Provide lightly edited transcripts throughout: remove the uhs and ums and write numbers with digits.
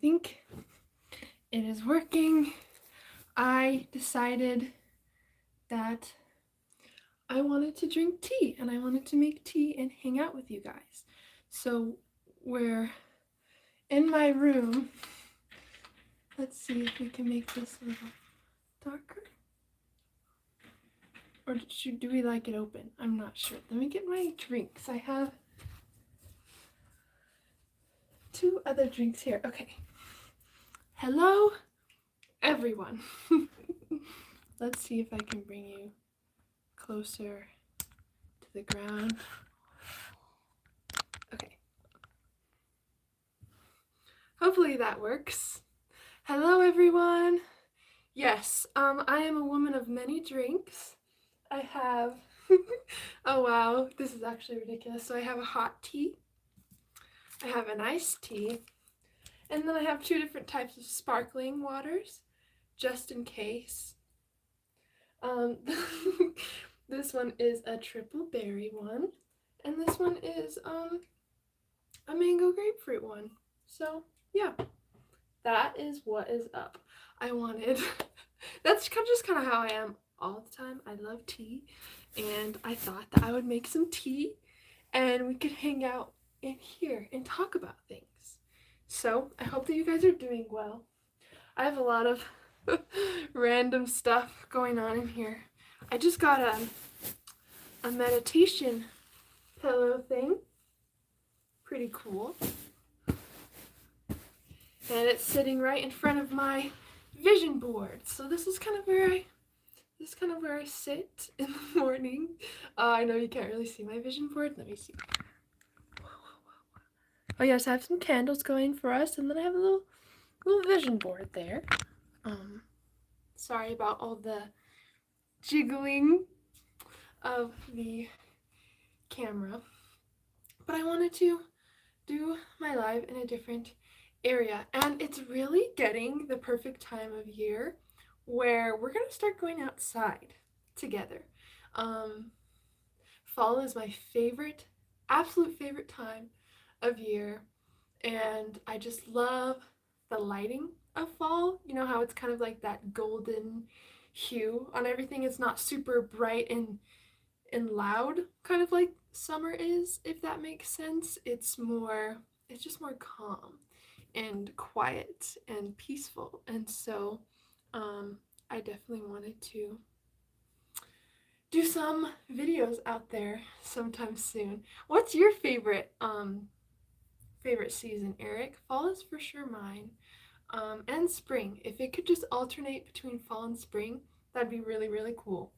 think it is working. I decided that I wanted to drink tea and I wanted to make tea and hang out with you guys. So we're in my room. Let's see if we can make this a little darker. Or do we like it open? I'm not sure. Let me get my drinks. I have 2 other drinks here. Okay. Hello, everyone. Let's see if I can bring you closer to the ground. Okay. Hopefully that works. Hello, everyone. Yes, I am a woman of many drinks. I have, oh wow, this is actually ridiculous. So I have a hot tea, I have an iced tea, and then I have 2 different types of sparkling waters, just in case. This one is a triple berry one, and this one is a mango grapefruit one. So yeah, that is what is up. I wanted, that's just kind of how I am all the time. I love tea, and I thought that I would make some tea and we could hang out in here and talk about things. So I hope that you guys are doing well. I have a lot of random stuff going on in here. I just got a meditation pillow thing. Pretty cool. And it's sitting right in front of my vision board. So this is kind of where I sit in the morning. I know you can't really see my vision board. Let me see. Oh yes, I have some candles going for us, and then I have a little vision board there. Sorry about all the jiggling of the camera, but I wanted to do my live in a different area, and it's really getting the perfect time of year where we're gonna start going outside together. Fall is my favorite, absolute favorite time of year, and I just love the lighting of fall. You know how it's kind of like that golden hue on everything. It's not super bright and loud, kind of like summer is, if that makes sense. It's just more calm and quiet and peaceful, and so I definitely wanted to do some videos out there sometime soon. What's your favorite season, Eric? Fall is for sure mine, and spring. If it could just alternate between fall and spring, that'd be really, really cool.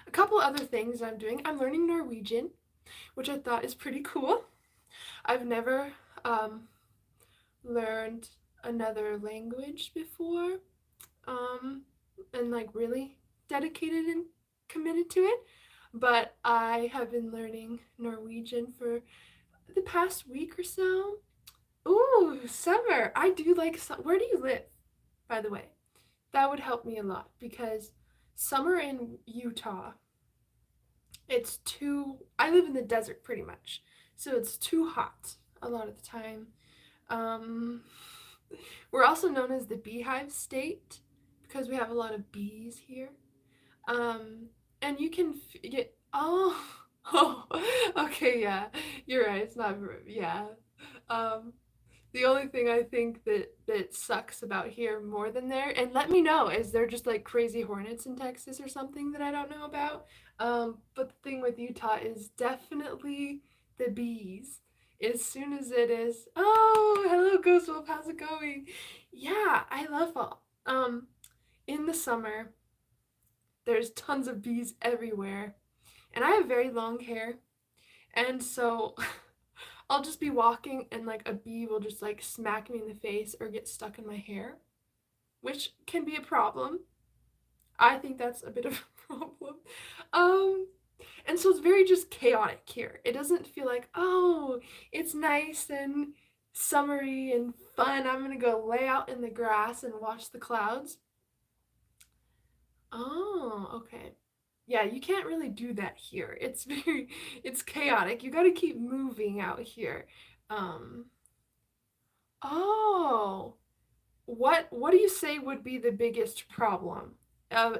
A couple other things I'm doing. I'm learning Norwegian, which I thought is pretty cool. I've never learned another language before, and like really dedicated and committed to it, but I have been learning Norwegian for the past week or so. Ooh, summer. I do like where do you live, by the way? That would help me a lot, because summer in Utah, I live in the desert pretty much, so it's too hot a lot of the time. We're also known as the beehive state because we have a lot of bees here. And you can get, oh, okay, yeah, you're right, it's not, yeah. The only thing I think that sucks about here more than there, and let me know, is there just like crazy hornets in Texas or something that I don't know about? But the thing with Utah is definitely the bees. As soon as it is, oh, hello 𝘿𝙍𝙍𝙍𝙍, how's it going? Yeah, I love fall. In the summer, there's tons of bees everywhere, and I have very long hair, and so I'll just be walking and like a bee will just like smack me in the face or get stuck in my hair, which can be a problem. I think that's a bit of a problem. And so it's very just chaotic here. It doesn't feel like, oh, it's nice and summery and fun. I'm gonna go lay out in the grass and watch the clouds. Oh, okay. Yeah, you can't really do that here. It's chaotic. You gotta keep moving out here. Oh, what do you say would be the biggest problem?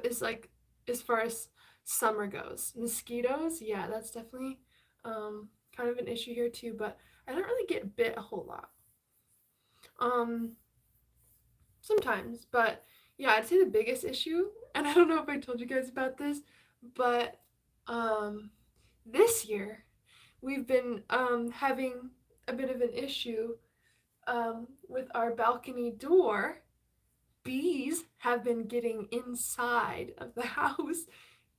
Is like as far as summer goes. Mosquitoes, yeah, that's definitely kind of an issue here too, but I don't really get bit a whole lot. Sometimes, but yeah, I'd say the biggest issue, and I don't know if I told you guys about this, but this year we've been having a bit of an issue with our balcony door. Bees have been getting inside of the house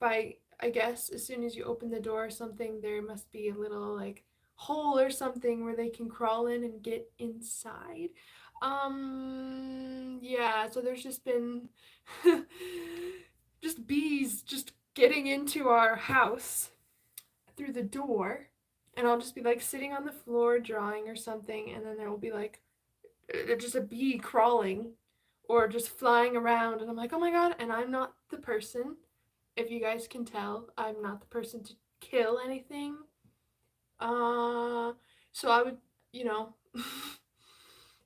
by, I guess, as soon as you open the door or something, there must be a little like hole or something where they can crawl in and get inside. Yeah, so there's just been just bees just getting into our house through the door, and I'll just be like sitting on the floor drawing or something, and then there will be like just a bee crawling or just flying around, and I'm like, oh my god. And I'm not the person, if you guys can tell, I'm not the person to kill anything. So I would, you know,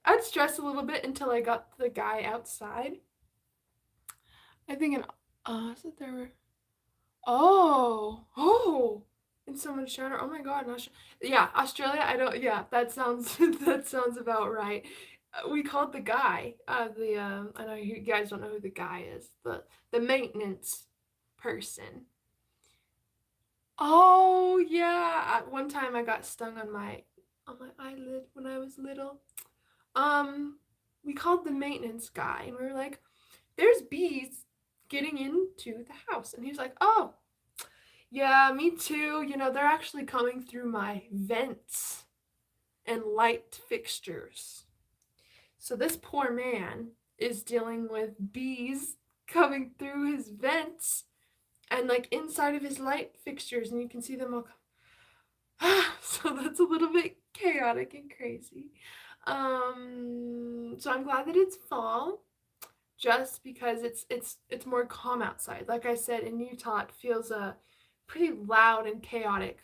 I'd stress a little bit until I got the guy outside. I think said there were, oh, in someone's shower. Oh my god, yeah, Australia. I don't. Yeah, that sounds that sounds about right. We called the guy. I know you guys don't know who the guy is. The maintenance person. Oh yeah. At one time I got stung on my eyelid when I was little. We called the maintenance guy and we were like, "There's bees getting into the house," and he's like, "Oh, yeah, me too. You know, they're actually coming through my vents and light fixtures." So this poor man is dealing with bees coming through his vents and like inside of his light fixtures, and you can see them all. So that's a little bit chaotic and crazy. So I'm glad that it's fall, just because it's more calm outside. Like I said, in Utah, it feels pretty loud and chaotic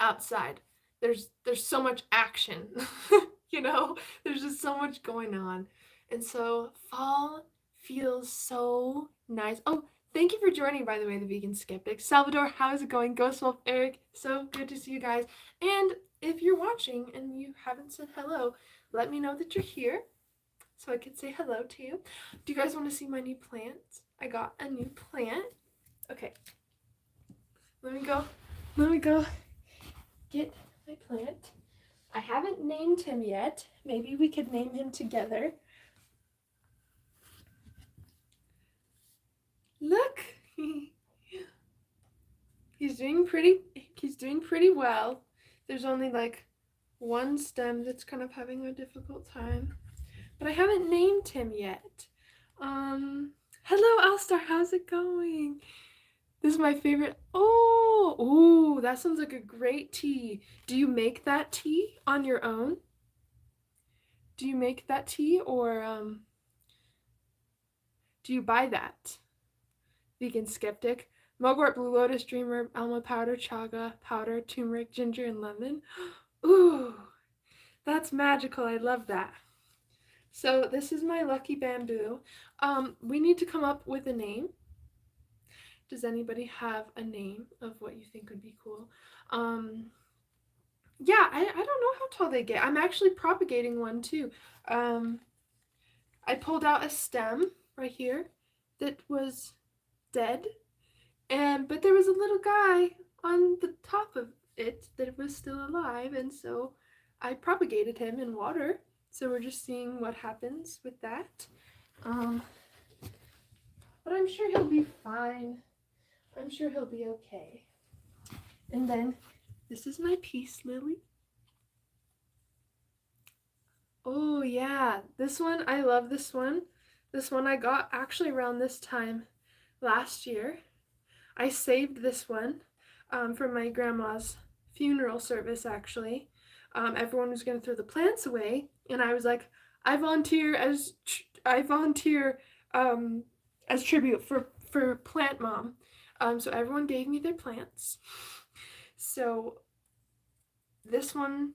outside. There's so much action. You know, there's just so much going on. And so fall feels so nice. Oh, thank you for joining, by the way, the Vegan Skeptic. Salvador, how's it going? Ghost Wolf, Eric, so good to see you guys. And if you're watching and you haven't said hello, let me know that you're here so I can say hello to you. Do you guys want to see my new plants? I got a new plant. Okay. Let me go get my plant. I haven't named him yet. Maybe we could name him together. Look, he's doing pretty well. There's only like one stem that's kind of having a difficult time, but I haven't named him yet. Hello, Alstar. How's it going? This is my favorite. Oh, that sounds like a great tea. Do you make that tea on your own? Do you make that tea, or do you buy that? Vegan Skeptic. Mugwort, Blue Lotus, Dream Herb, Alma powder, chaga powder, turmeric, ginger, and lemon. Ooh, that's magical. I love that. So this is my lucky bamboo. We need to come up with a name. Does anybody have a name of what you think would be cool? Yeah, I don't know how tall they get. I'm actually propagating one too. I pulled out a stem right here that was dead, but there was a little guy on the top of it that was still alive, and so I propagated him in water. So we're just seeing what happens with that. But I'm sure he'll be fine. I'm sure he'll be okay. And then this is my peace lily. Oh yeah, this one, I love this one. This one I got actually around this time last year. I saved this one for my grandma's funeral service, actually. Everyone was going to throw the plants away, and I was like, I volunteer as tribute for Plant Mom. So everyone gave me their plants. So this one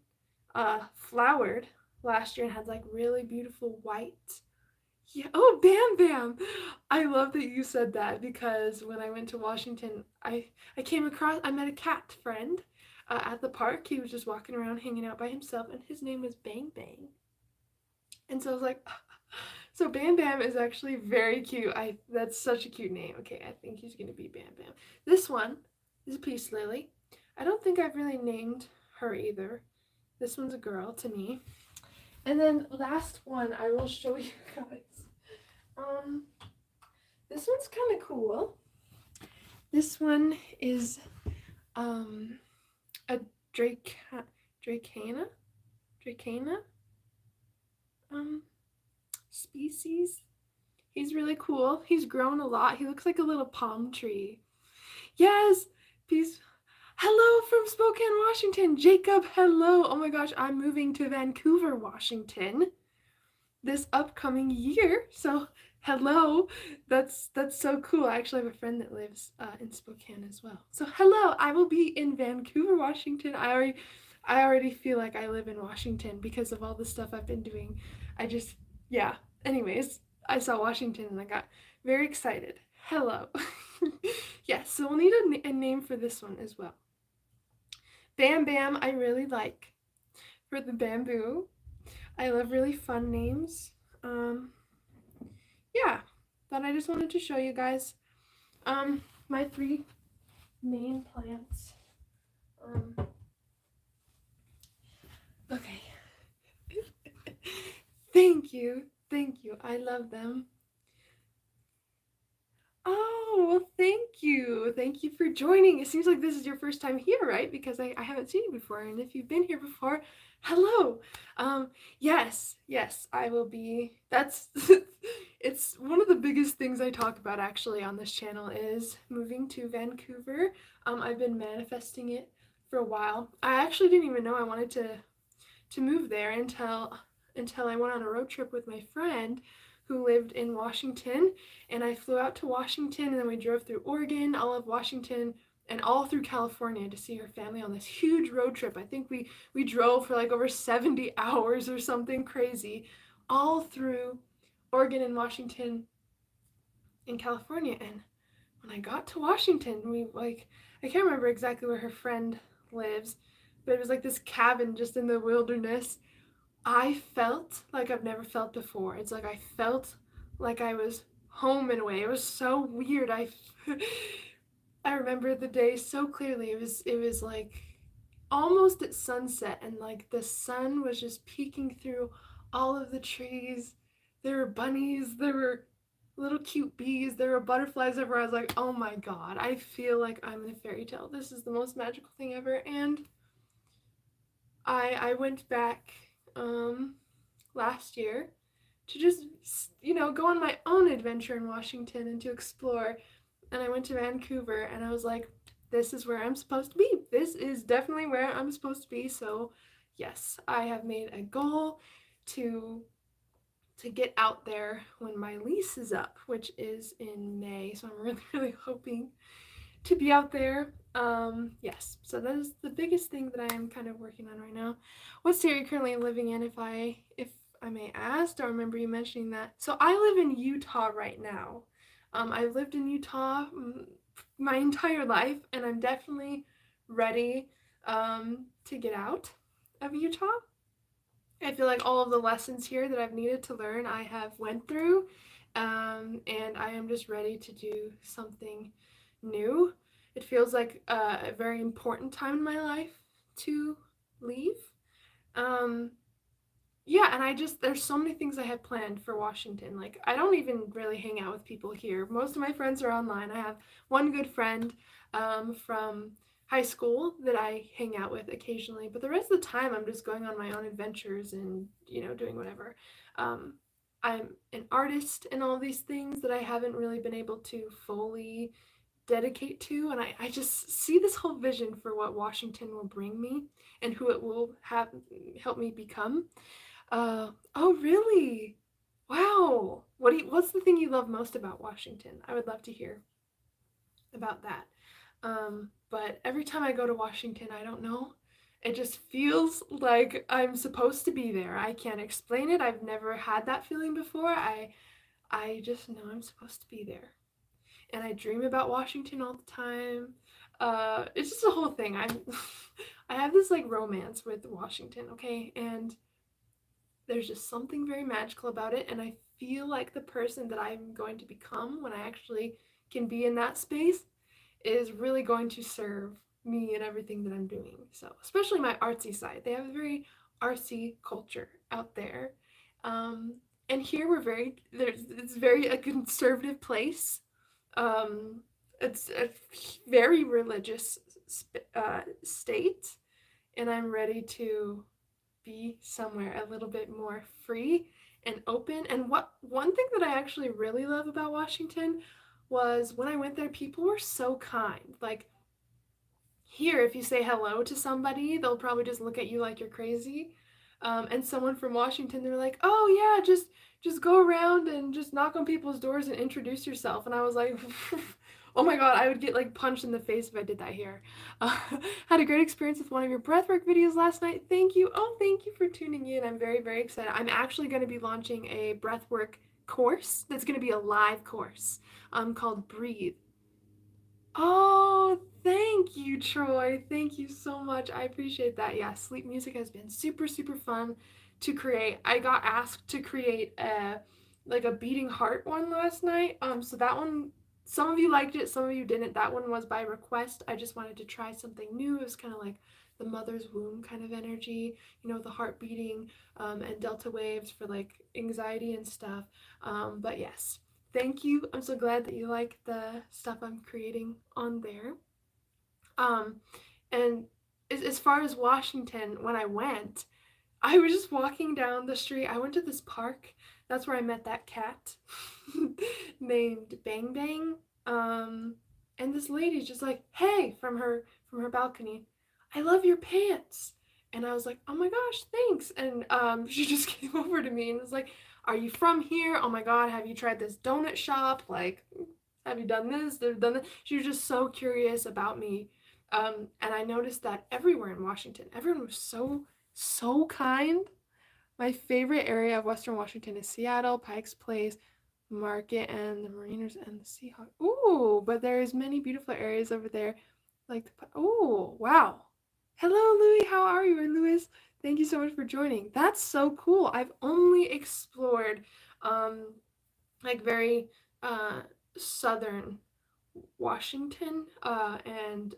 flowered last year and had like really beautiful white Yeah. Oh, Bam Bam. I love that you said that because when I went to Washington, I met a cat friend at the park. He was just walking around hanging out by himself, and his name was Bang Bang. And so I was like, so Bam Bam is actually very cute. That's such a cute name. Okay, I think he's gonna be Bam Bam. This one is a peace lily. I don't think I've really named her either. This one's a girl to me. And then last one I will show you guys. This one's kind of cool. This one is a 𝘃𝙀𝘍𝙀𝙍 species. He's really cool. He's grown a lot. He looks like a little palm tree. Yes, peace. Hello from Spokane, Washington. Jacob, hello. Oh my gosh, I'm moving to Vancouver, Washington this upcoming year. So hello. That's so cool. I actually have a friend that lives in Spokane as well. So hello, I will be in Vancouver, Washington. I already feel like I live in Washington because of all the stuff I've been doing. Yeah. Anyways, I saw Washington and I got very excited. Hello. Yes, so we'll need a name for this one as well. Bam Bam, I really like for the bamboo. I love really fun names. Yeah, but I just wanted to show you guys my 3 main plants. Okay. Thank you. I love them. Oh, well, thank you. Thank you for joining. It seems like this is your first time here, right? Because I haven't seen you before. And if you've been here before, hello. Yes, I will be. That's, it's one of the biggest things I talk about actually on this channel is moving to Vancouver. I've been manifesting it for a while. I actually didn't even know I wanted to move there until I went on a road trip with my friend who lived in Washington, and I flew out to Washington, and then we drove through Oregon, all of Washington, and all through California to see her family on this huge road trip. I think we drove for like over 70 hours or something crazy, all through Oregon and Washington and California. And when I got to Washington, I can't remember exactly where her friend lives, but it was like this cabin just in the wilderness. I felt like I've never felt before. It's like I felt like I was home in a way. It was so weird. I remember the day so clearly. It was like almost at sunset, and like the sun was just peeking through all of the trees. There were bunnies, there were little cute bees, there were butterflies everywhere. I was like, oh my god, I feel like I'm in a fairy tale. This is the most magical thing ever. And I went back last year to just, go on my own adventure in Washington and to explore. And I went to Vancouver and I was like, this is where I'm supposed to be. This is definitely where I'm supposed to be. So yes, I have made a goal to get out there when my lease is up, which is in May. So I'm really, really hoping to be out there. Yes, so that is the biggest thing that I am kind of working on right now. What state are you currently living in, if I may ask? I remember you mentioning that. So I live in Utah right now. I've lived in Utah my entire life, and I'm definitely ready to get out of Utah. I feel like all of the lessons here that I've needed to learn I have went through, and I am just ready to do something new. It feels like a very important time in my life to leave. Yeah, and there's so many things I have planned for Washington. Like, I don't even really hang out with people here. Most of my friends are online. I have one good friend from high school that I hang out with occasionally, but the rest of the time I'm just going on my own adventures and, doing whatever. I'm an artist and all these things that I haven't really been able to fully dedicate to, and I just see this whole vision for what Washington will bring me and who it will help me become. Oh really? Wow. What's the thing you love most about Washington? I would love to hear about that. But every time I go to Washington, I don't know, it just feels like I'm supposed to be there. I can't explain it. I've never had that feeling before. I just know I'm supposed to be there. And I dream about Washington all the time. It's just a whole thing. I have this like romance with Washington, okay? And there's just something very magical about it, and I feel like the person that I'm going to become when I actually can be in that space is really going to serve me and everything that I'm doing. So, especially my artsy side. They have a very artsy culture out there. Um, and here it's very a conservative place. It's a very religious state, and I'm ready to be somewhere a little bit more free and open. And one thing that I actually really love about Washington was when I went there, people were so kind. Like here, if you say hello to somebody, they'll probably just look at you like you're crazy. And someone from Washington, they're like, "Oh yeah, just go around and just knock on people's doors and introduce yourself." And I was like, "Oh my God, I would get like punched in the face if I did that here." Uh, had a great experience with one of your breathwork videos last night. Thank you. Oh, thank you for tuning in. I'm very, very excited. I'm actually going to be launching a breathwork course that's going to be a live course called Breathe. Oh, thank you, Troy. Thank you so much. I appreciate that. Yeah, sleep music has been super, super fun to create. I got asked to create a beating heart one last night. So that one, some of you liked it, some of you didn't. That one was by request. I just wanted to try something new. It was kind of like the mother's womb kind of energy, the heart beating, and delta waves for like anxiety and stuff. But yes. Thank you. I'm so glad that you like the stuff I'm creating on there. Um, and as far as Washington, when I went, I was just walking down the street. I went to this park. That's where I met that cat named Bang Bang. And this lady's just like, "Hey," from her balcony, "I love your pants." And I was like, "Oh my gosh, thanks." And she just came over to me and was like, "Are you from here? Oh my God, have you tried this donut shop? Like, have you done this? They've done that." She was just so curious about me. And I noticed that everywhere in Washington, everyone was so kind. My favorite area of Western Washington is Seattle, Pike's Place, Market, and the Mariners and the Seahawks. Ooh, but there's many beautiful areas over there. Like oh, wow. Hello, Louie. How are you? And Louis, thank you so much for joining. That's so cool. I've only explored like very southern Washington and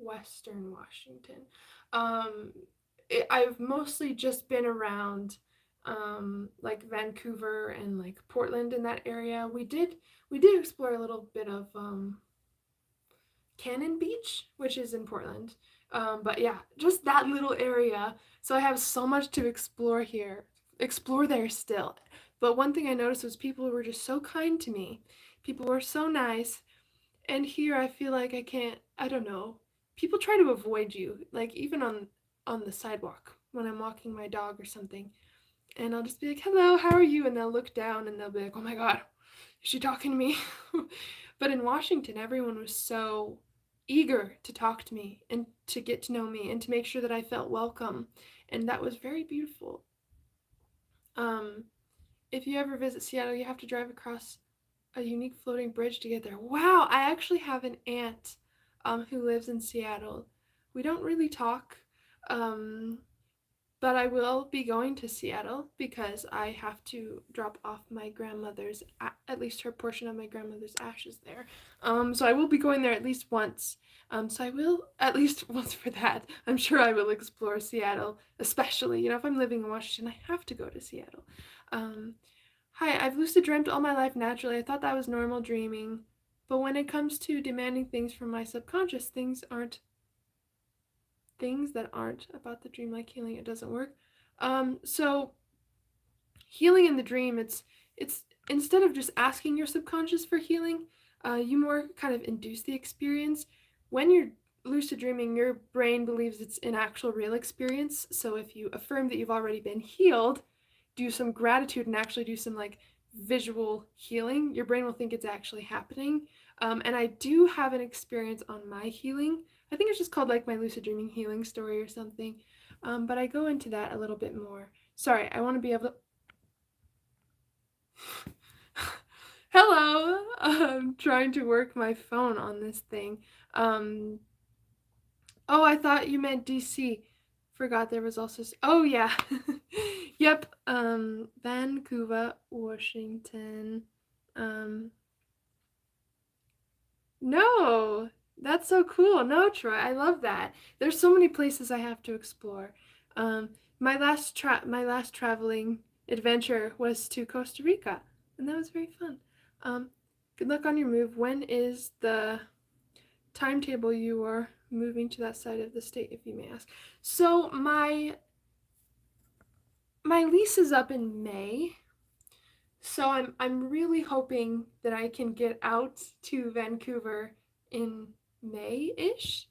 Western Washington. Um, I've mostly just been around like Vancouver and like Portland in that area. We did explore a little bit of Cannon Beach, which is in Portland. But yeah, just that little area. So I have so much to explore there still. But one thing I noticed was people were just so kind to me. People were so nice. And here I feel like I don't know. People try to avoid you, like even on the sidewalk when I'm walking my dog or something. And I'll just be like, "Hello, how are you?" And they'll look down and they'll be like, "Oh my God, is she talking to me?" But in Washington, everyone was so eager to talk to me and to get to know me and to make sure that I felt welcome. And that was very beautiful. Um, if you ever visit Seattle, you have to drive across a unique floating bridge to get there. Wow, I actually have an aunt who lives in Seattle. We don't really talk, um, but I will be going to Seattle because I have to drop off my grandmother's, at least her portion of my grandmother's ashes there. So I will be going there at least once. So I will at least once for that. I'm sure I will explore Seattle, especially, if I'm living in Washington, I have to go to Seattle. Um, Hi, I've lucid dreamt all my life naturally. I thought that was normal dreaming. But when it comes to demanding things from my subconscious, things that aren't about the dreamlike healing, it doesn't work. So healing in the dream, it's instead of just asking your subconscious for healing, you more kind of induce the experience. When you're lucid dreaming, your brain believes it's an actual real experience. So if you affirm that you've already been healed, do some gratitude and actually do some like visual healing, your brain will think it's actually happening. And I do have an experience on my healing. I think it's just called like my lucid dreaming healing story or something. But I go into that a little bit more. Sorry, I want to be able to Hello. I'm trying to work my phone on this thing. Oh, I thought you meant DC. Forgot there was also. Oh yeah. Yep. Vancouver, Washington. No, that's so cool. No, Troy, I love that. There's so many places I have to explore. Um, my last traveling adventure was to Costa Rica, and that was very fun. Um, Good luck on your move. When is the timetable you are moving to that side of the state, if you may ask? So my lease is up in May. So I'm really hoping that I can get out to Vancouver in May-ish.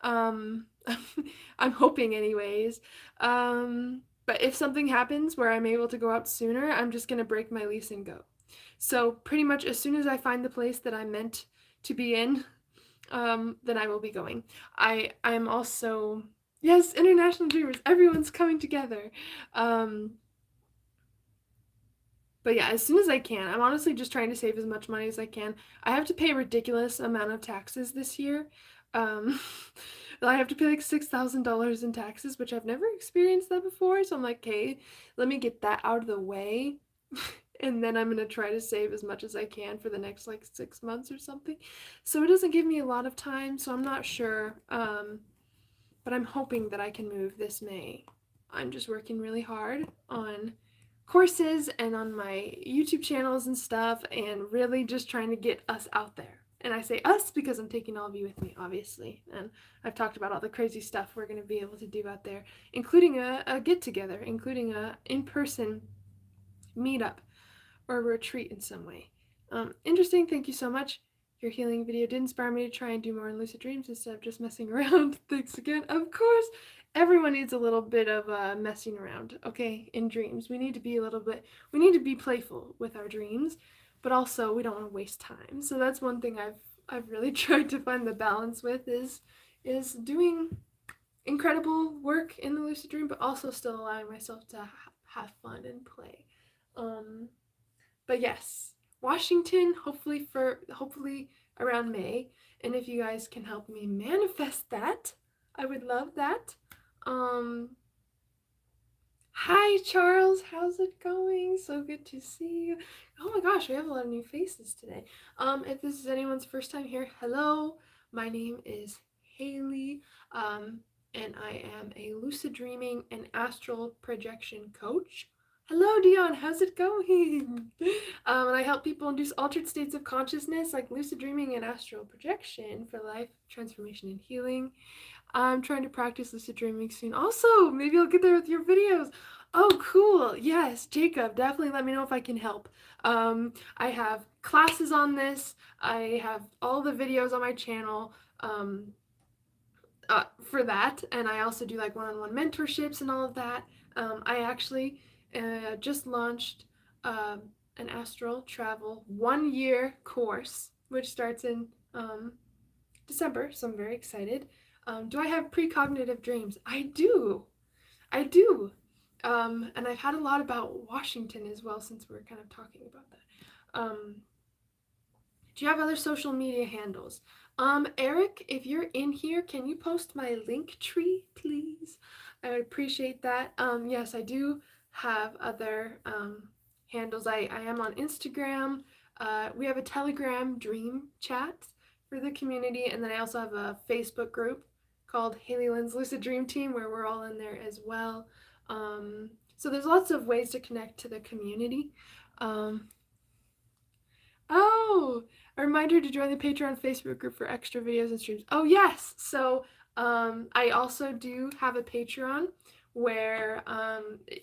I'm hoping anyways. But if something happens where I'm able to go out sooner, I'm just gonna break my lease and go. So pretty much as soon as I find the place that I'm meant to be in, then I will be going. I'm also, yes, international dreamers, everyone's coming together. But yeah, as soon as I can. I'm honestly just trying to save as much money as I can. I have to pay a ridiculous amount of taxes this year. Um, I have to pay like $6,000 in taxes, which I've never experienced that before. So I'm like, okay, let me get that out of the way. And then I'm going to try to save as much as I can for the next like 6 months or something. So it doesn't give me a lot of time, so I'm not sure. But I'm hoping that I can move this May. I'm just working really hard on courses and on my YouTube channels and stuff, and really just trying to get us out there. And I say us because I'm taking all of you with me, obviously. And I've talked about all the crazy stuff we're going to be able to do out there, including a get-together, including a in-person meetup or a retreat in some way. Interesting. Thank you so much. Your healing video did inspire me to try and do more in lucid dreams instead of just messing around. Thanks again. Of course, everyone needs a little bit of messing around, okay, in dreams. We need to be playful with our dreams, but also we don't want to waste time. So that's one thing I've really tried to find the balance with is doing incredible work in the lucid dream, but also still allowing myself to have fun and play. But yes, Washington, hopefully around May. And if you guys can help me manifest that, I would love that. Hi Charles, how's it going? So good to see you. Oh my gosh, we have a lot of new faces today. If this is anyone's first time here, hello. My name is Haylee, and I am a lucid dreaming and astral projection coach. Hello Dion, how's it going? And I help people induce altered states of consciousness like lucid dreaming and astral projection for life transformation and healing. I'm trying to practice lucid dreaming soon. Also, maybe I'll get there with your videos. Oh, cool. Yes, Jacob, definitely let me know if I can help. I have classes on this. I have all the videos on my channel for that, and I also do like one-on-one mentorships and all of that. I actually just launched an astral travel 1-year course, which starts in December, so I'm very excited. Do I have precognitive dreams? I do. And I've had a lot about Washington as well, since we're kind of talking about that. Do you have other social media handles? Eric, if you're in here, can you post my link tree, please? I would appreciate that. Yes, I do have other handles. I am on Instagram. We have a Telegram dream chat for the community, and then I also have a Facebook group called Haylee Lynn's Lucid Dream Team, where we're all in there as well. So there's lots of ways to connect to the community. Oh, a reminder to join the Patreon Facebook group for extra videos and streams. Oh yes, so I also do have a Patreon where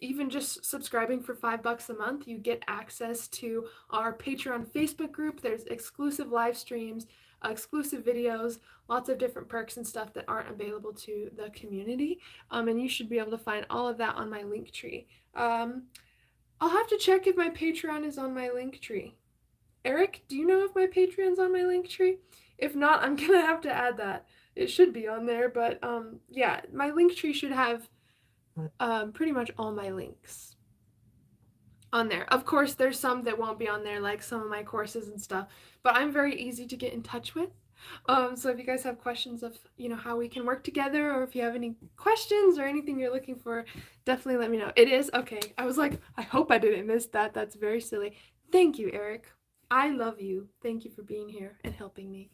even just subscribing for $5 a month, you get access to our Patreon Facebook group. There's exclusive live streams, exclusive videos, lots of different perks and stuff that aren't available to the community. And you should be able to find all of that on my link tree. I'll have to check if my Patreon is on my link tree. Eric, do you know if my Patreon's on my link tree? If not, I'm gonna have to add that. It should be on there, but yeah, my link tree should have pretty much all my links. on there. Of course, there's some that won't be on there, like some of my courses and stuff, but I'm very easy to get in touch with. So if you guys have questions of, how we can work together, or if you have any questions or anything you're looking for, definitely let me know. It is, okay, I was like, I hope I didn't miss that. That's very silly. Thank you, Eric. I love you. Thank you for being here and helping me.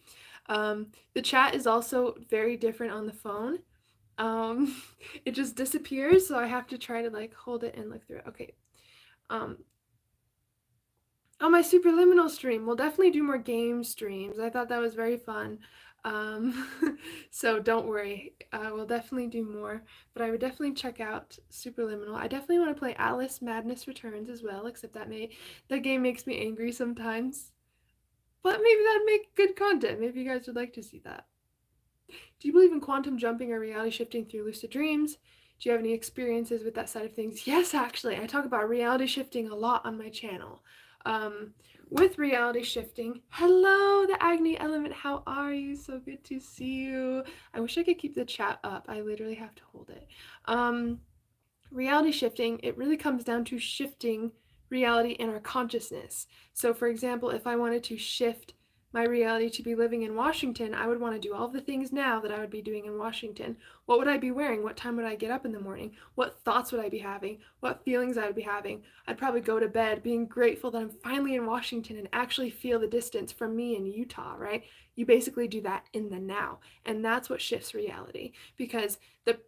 The chat is also very different on the phone. It just disappears, so I have to try to like hold it and look through it. Okay. Oh, my Superliminal stream. We'll definitely do more game streams. I thought that was very fun. So don't worry. We'll definitely do more. But I would definitely check out Superliminal. I definitely want to play Alice Madness Returns as well, except that game makes me angry sometimes. But maybe that'd make good content. Maybe you guys would like to see that. Do you believe in quantum jumping or reality shifting through lucid dreams? Do you have any experiences with that side of things? Yes, actually. I talk about reality shifting a lot on my channel. With reality shifting, hello, the Agni Element, how are you? So good to see you. I wish I could keep the chat up. I literally have to hold it. Reality shifting, it really comes down to shifting reality in our consciousness. So for example, if I wanted to shift my reality to be living in Washington, I would want to do all the things now that I would be doing in Washington. What would I be wearing? What time would I get up in the morning? What thoughts would I be having? What feelings I would be having? I'd probably go to bed being grateful that I'm finally in Washington and actually feel the distance from me in Utah, right? You basically do that in the now. And that's what shifts reality, because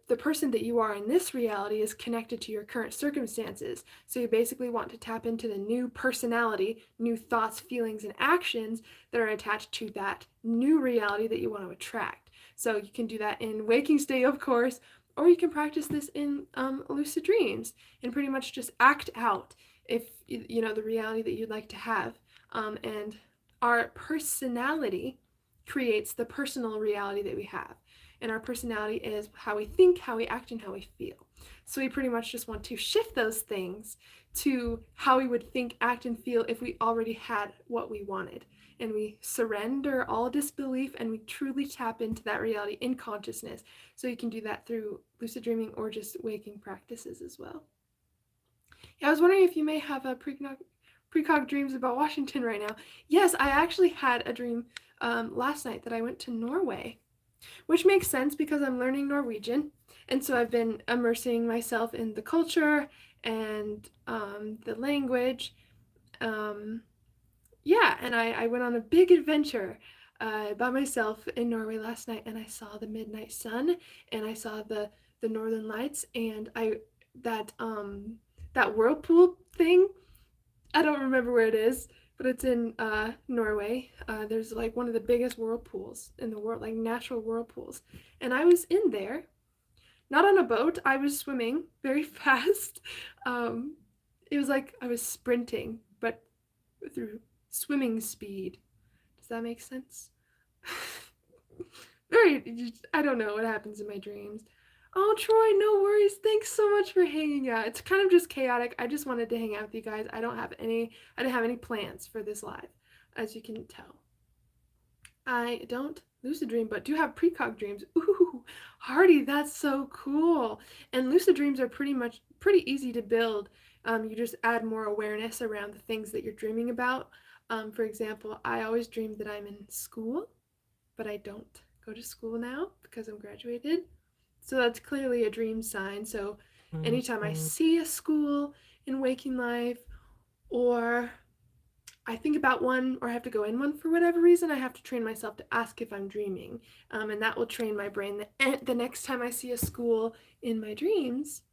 the person that you are in this reality is connected to your current circumstances. So you basically want to tap into the new personality, new thoughts, feelings, and actions that are attached to that new reality that you want to attract. So you can do that in waking state, of course, or you can practice this in lucid dreams and pretty much just act out if the reality that you'd like to have. And our personality creates the personal reality that we have. And our personality is how we think, how we act, and how we feel. So we pretty much just want to shift those things to how we would think, act, and feel if we already had what we wanted. And we surrender all disbelief and we truly tap into that reality in consciousness. So you can do that through lucid dreaming or just waking practices as well. Yeah, I was wondering if you may have a precog dreams about Washington right now. Yes, I actually had a dream last night that I went to Norway, which makes sense because I'm learning Norwegian. And so I've been immersing myself in the culture and the language. Yeah, and I went on a big adventure by myself in Norway last night, and I saw the midnight sun, and I saw the northern lights, and that whirlpool thing, I don't remember where it is, but it's in Norway. There's like one of the biggest whirlpools in the world, like natural whirlpools. And I was in there, not on a boat, I was swimming very fast. It was like I was sprinting, but through swimming speed. Does that make sense? I don't know what happens in my dreams. Oh, Troy, no worries. Thanks so much for hanging out. It's kind of just chaotic. I just wanted to hang out with you guys. I didn't have any plans for this live, as you can tell. I don't lucid dream, but do have precog dreams. Ooh, Hardy, that's so cool. And lucid dreams are pretty easy to build. You just add more awareness around the things that you're dreaming about. For example, I always dreamed that I'm in school, but I don't go to school now because I'm graduated. So that's clearly a dream sign. So anytime I see a school in waking life, or I think about one, or I have to go in one for whatever reason, I have to train myself to ask if I'm dreaming. And that will train my brain that the next time I see a school in my dreams,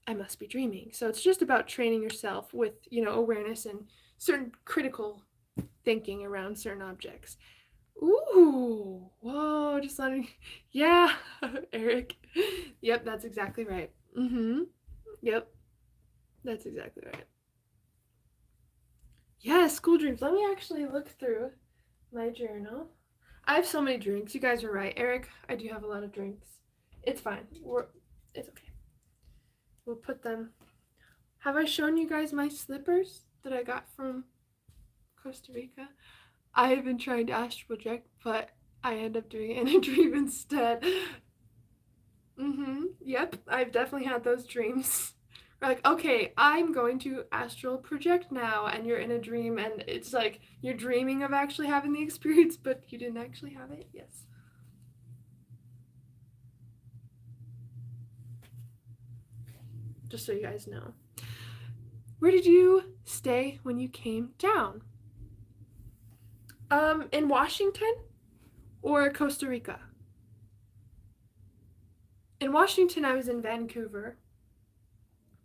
I must be dreaming. So it's just about training yourself with, awareness and certain critical thinking around certain objects. Ooh, whoa, just letting, yeah, Eric. Yep, that's exactly right. Yep, that's exactly right. Yeah, school dreams. Let me actually look through my journal. I have so many drinks. You guys are right. Eric, I do have a lot of drinks. It's fine. It's okay. We'll put them. Have I shown you guys my slippers that I got from Costa Rica? I have been trying to astral project, but I end up doing it in a dream instead. Yep, I've definitely had those dreams Or like, okay, I'm going to astral project now, and you're in a dream, and it's like you're dreaming of actually having the experience, but you didn't actually have it. Yes. Just so you guys know. Where did you stay when you came down? In Washington or Costa Rica? In Washington, I was in Vancouver.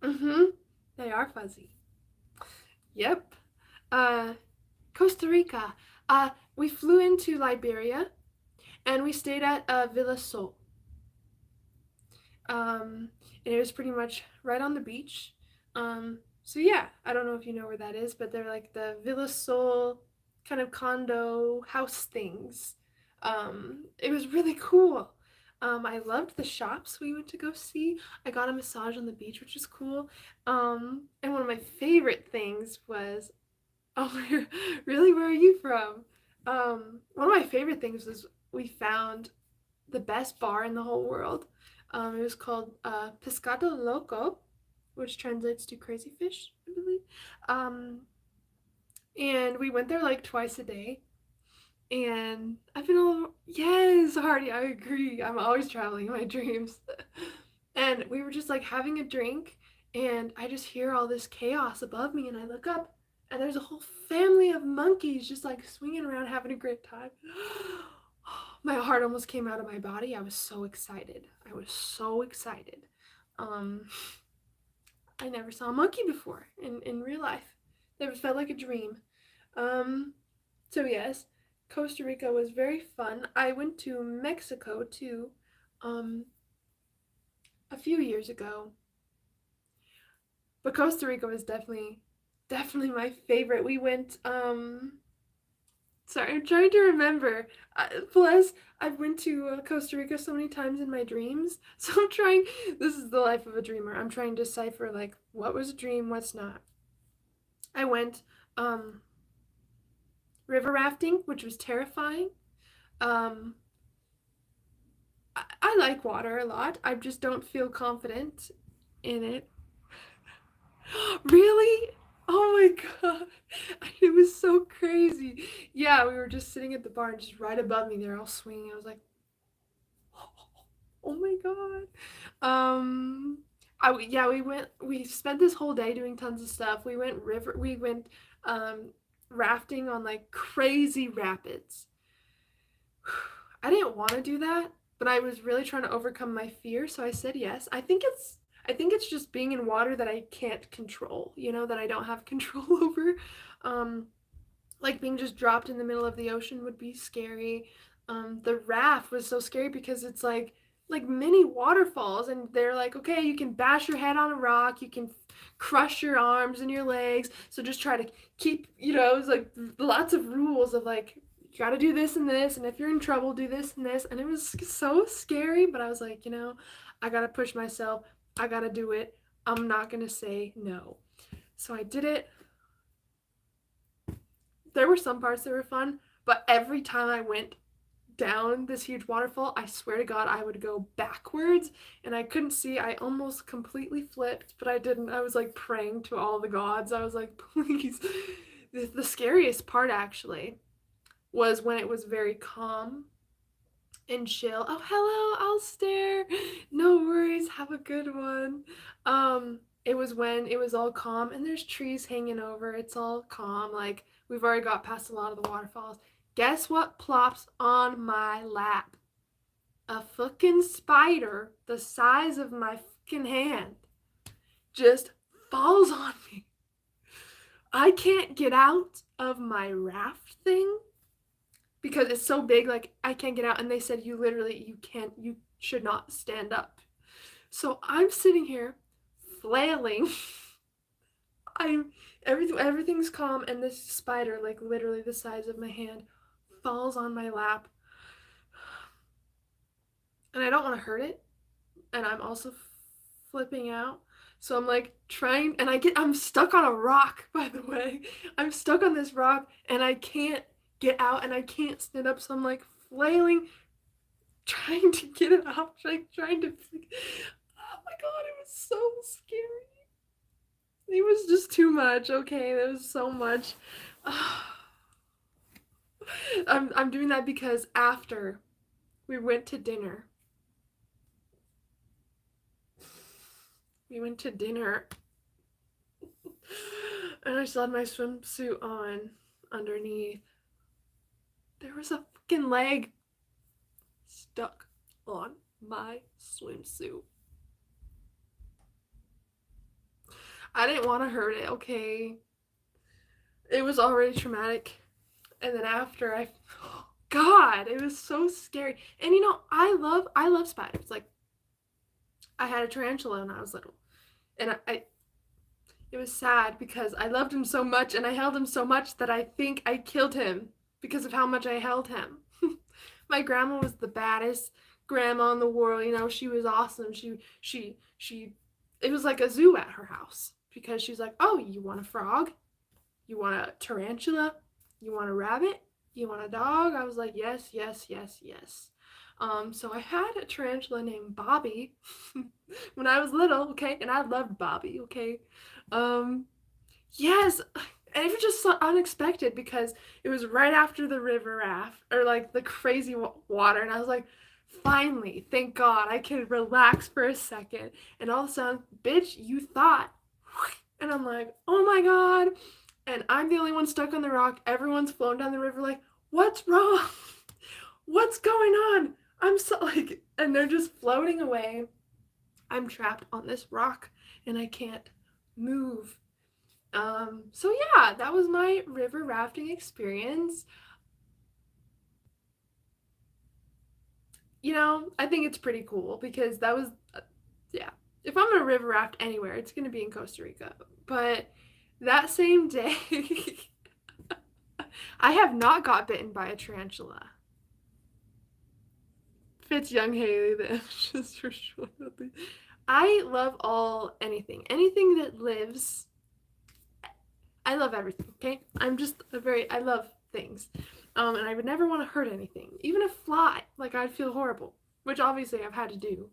They are fuzzy. Yep. Costa Rica. We flew into Liberia, and we stayed at Villa Sol. And it was pretty much right on the beach. So yeah, I don't know if you know where that is, but they're like the Villa Sol kind of condo house things. It was really cool. I loved the shops we went to go see. I got a massage on the beach, which is cool. And one of my favorite things was, oh, really, where are you from? One of my favorite things was we found the best bar in the whole world. It was called Pescado Loco, which translates to crazy fish, I believe. And we went there like twice a day. And I've been all, yes, Hardy, I agree. I'm always traveling in my dreams. And we were just like having a drink, and I just hear all this chaos above me, and I look up, and there's a whole family of monkeys just like swinging around having a great time. My heart almost came out of my body. I was so excited. I was so excited. I never saw a monkey before in real life. It felt like a dream. So yes, Costa Rica was very fun. I went to Mexico too, a few years ago. But Costa Rica was definitely my favorite. We went, sorry, I'm trying to remember. Plus, I've went to Costa Rica so many times in my dreams. So I'm trying, this is the life of a dreamer. I'm trying to decipher, like, what was a dream, what's not. I went river rafting, which was terrifying. I like water a lot. I just don't feel confident in it. Really? Oh my god. It was so crazy. Yeah, we were just sitting at the bar, and just right above me, they're all swinging. I was like, oh my god. Yeah, we spent this whole day doing tons of stuff. We went rafting on like crazy rapids. I didn't want to do that, but I was really trying to overcome my fear, so I said yes. I think it's just being in water that I can't control, that I don't have control over. Like being just dropped in the middle of the ocean would be scary. The raft was so scary because it's like mini waterfalls, and they're like, okay, you can bash your head on a rock, you can crush your arms and your legs, so just try to keep, it's like lots of rules of like, you got to do this and this, and if you're in trouble, do this and this. And it was so scary, but I was like, I got to push myself, I got to do it, I'm not going to say no. So I did it. There were some parts that were fun, but every time I went down this huge waterfall, I swear to God, I would go backwards, and I couldn't see. I almost completely flipped, but I didn't. I was like praying to all the gods. I was like, please. The scariest part actually was when it was very calm and chill. Oh, hello, I'll stare. No worries. Have a good one. It was when it was all calm and there's trees hanging over. It's all calm. Like we've already got past a lot of the waterfalls. Guess what plops on my lap? A fucking spider the size of my fucking hand just falls on me. I can't get out of my raft thing because it's so big, like I can't get out, and they said you should not stand up. So I'm sitting here flailing. Everything's calm, and this spider, like literally the size of my hand, falls on my lap. And I don't want to hurt it, and I'm also flipping out. So I'm like trying, and I'm stuck on a rock, by the way. I'm stuck on this rock, and I can't get out, and I can't stand up, so I'm like flailing, trying to get it out, trying to, oh my god, it was so scary. was just too much, okay? There was so much. I'm doing that because after we went to dinner, and I still had my swimsuit on underneath. There was a fucking leg stuck on my swimsuit. I didn't want to hurt it, okay? It was already traumatic. And then after God, it was so scary. And you know, I love spiders. Like, I had a tarantula when I was little. And it was sad because I loved him so much and I held him so much that I think I killed him because of how much I held him. My grandma was the baddest grandma in the world, you know, she was awesome. She it was like a zoo at her house because she's like, "Oh, you want a frog? You want a tarantula? You want a rabbit? You want a dog?" I was like, "Yes, yes, yes, yes." So I had a tarantula named Bobby when I was little, okay, and I loved Bobby, okay. Yes, and it was just so unexpected because it was right after the river raft or like the crazy water, and I was like, finally, thank God, I can relax for a second. And all of a sudden, bitch, you thought, and I'm like, oh my God, and I'm the only one stuck on the rock. Everyone's flown down the river like, what's wrong? What's going on? I'm so like, and they're just floating away. I'm trapped on this rock and I can't move. So yeah, that was my river rafting experience. You know, I think it's pretty cool because that was, yeah. If I'm gonna river raft anywhere, it's gonna be in Costa Rica. But that same day, I have not got bitten by a tarantula. Fits young Haylee Did, just for sure. I love anything that lives. I love everything, okay? I love things. And I would never want to hurt anything. Even a fly, like I'd feel horrible, which obviously I've had to do.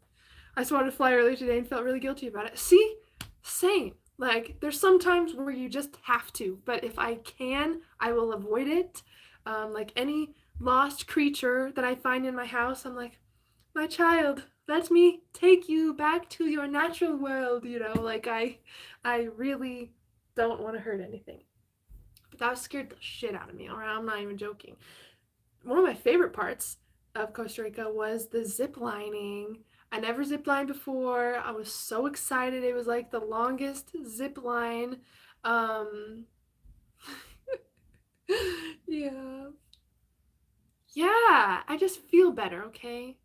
I swatted a fly earlier today and felt really guilty about it. See? Same. Like, there's some times where you just have to, but if I can, I will avoid it. Like any lost creature that I find in my house, I'm like, my child, let me take you back to your natural world, you know? Like, I really don't want to hurt anything. But that scared the shit out of me, alright? I'm not even joking. One of my favorite parts of Costa Rica was the zip lining. I never zip lined before. I was so excited. It was like the longest zip line. Yeah. Yeah, I just feel better, okay?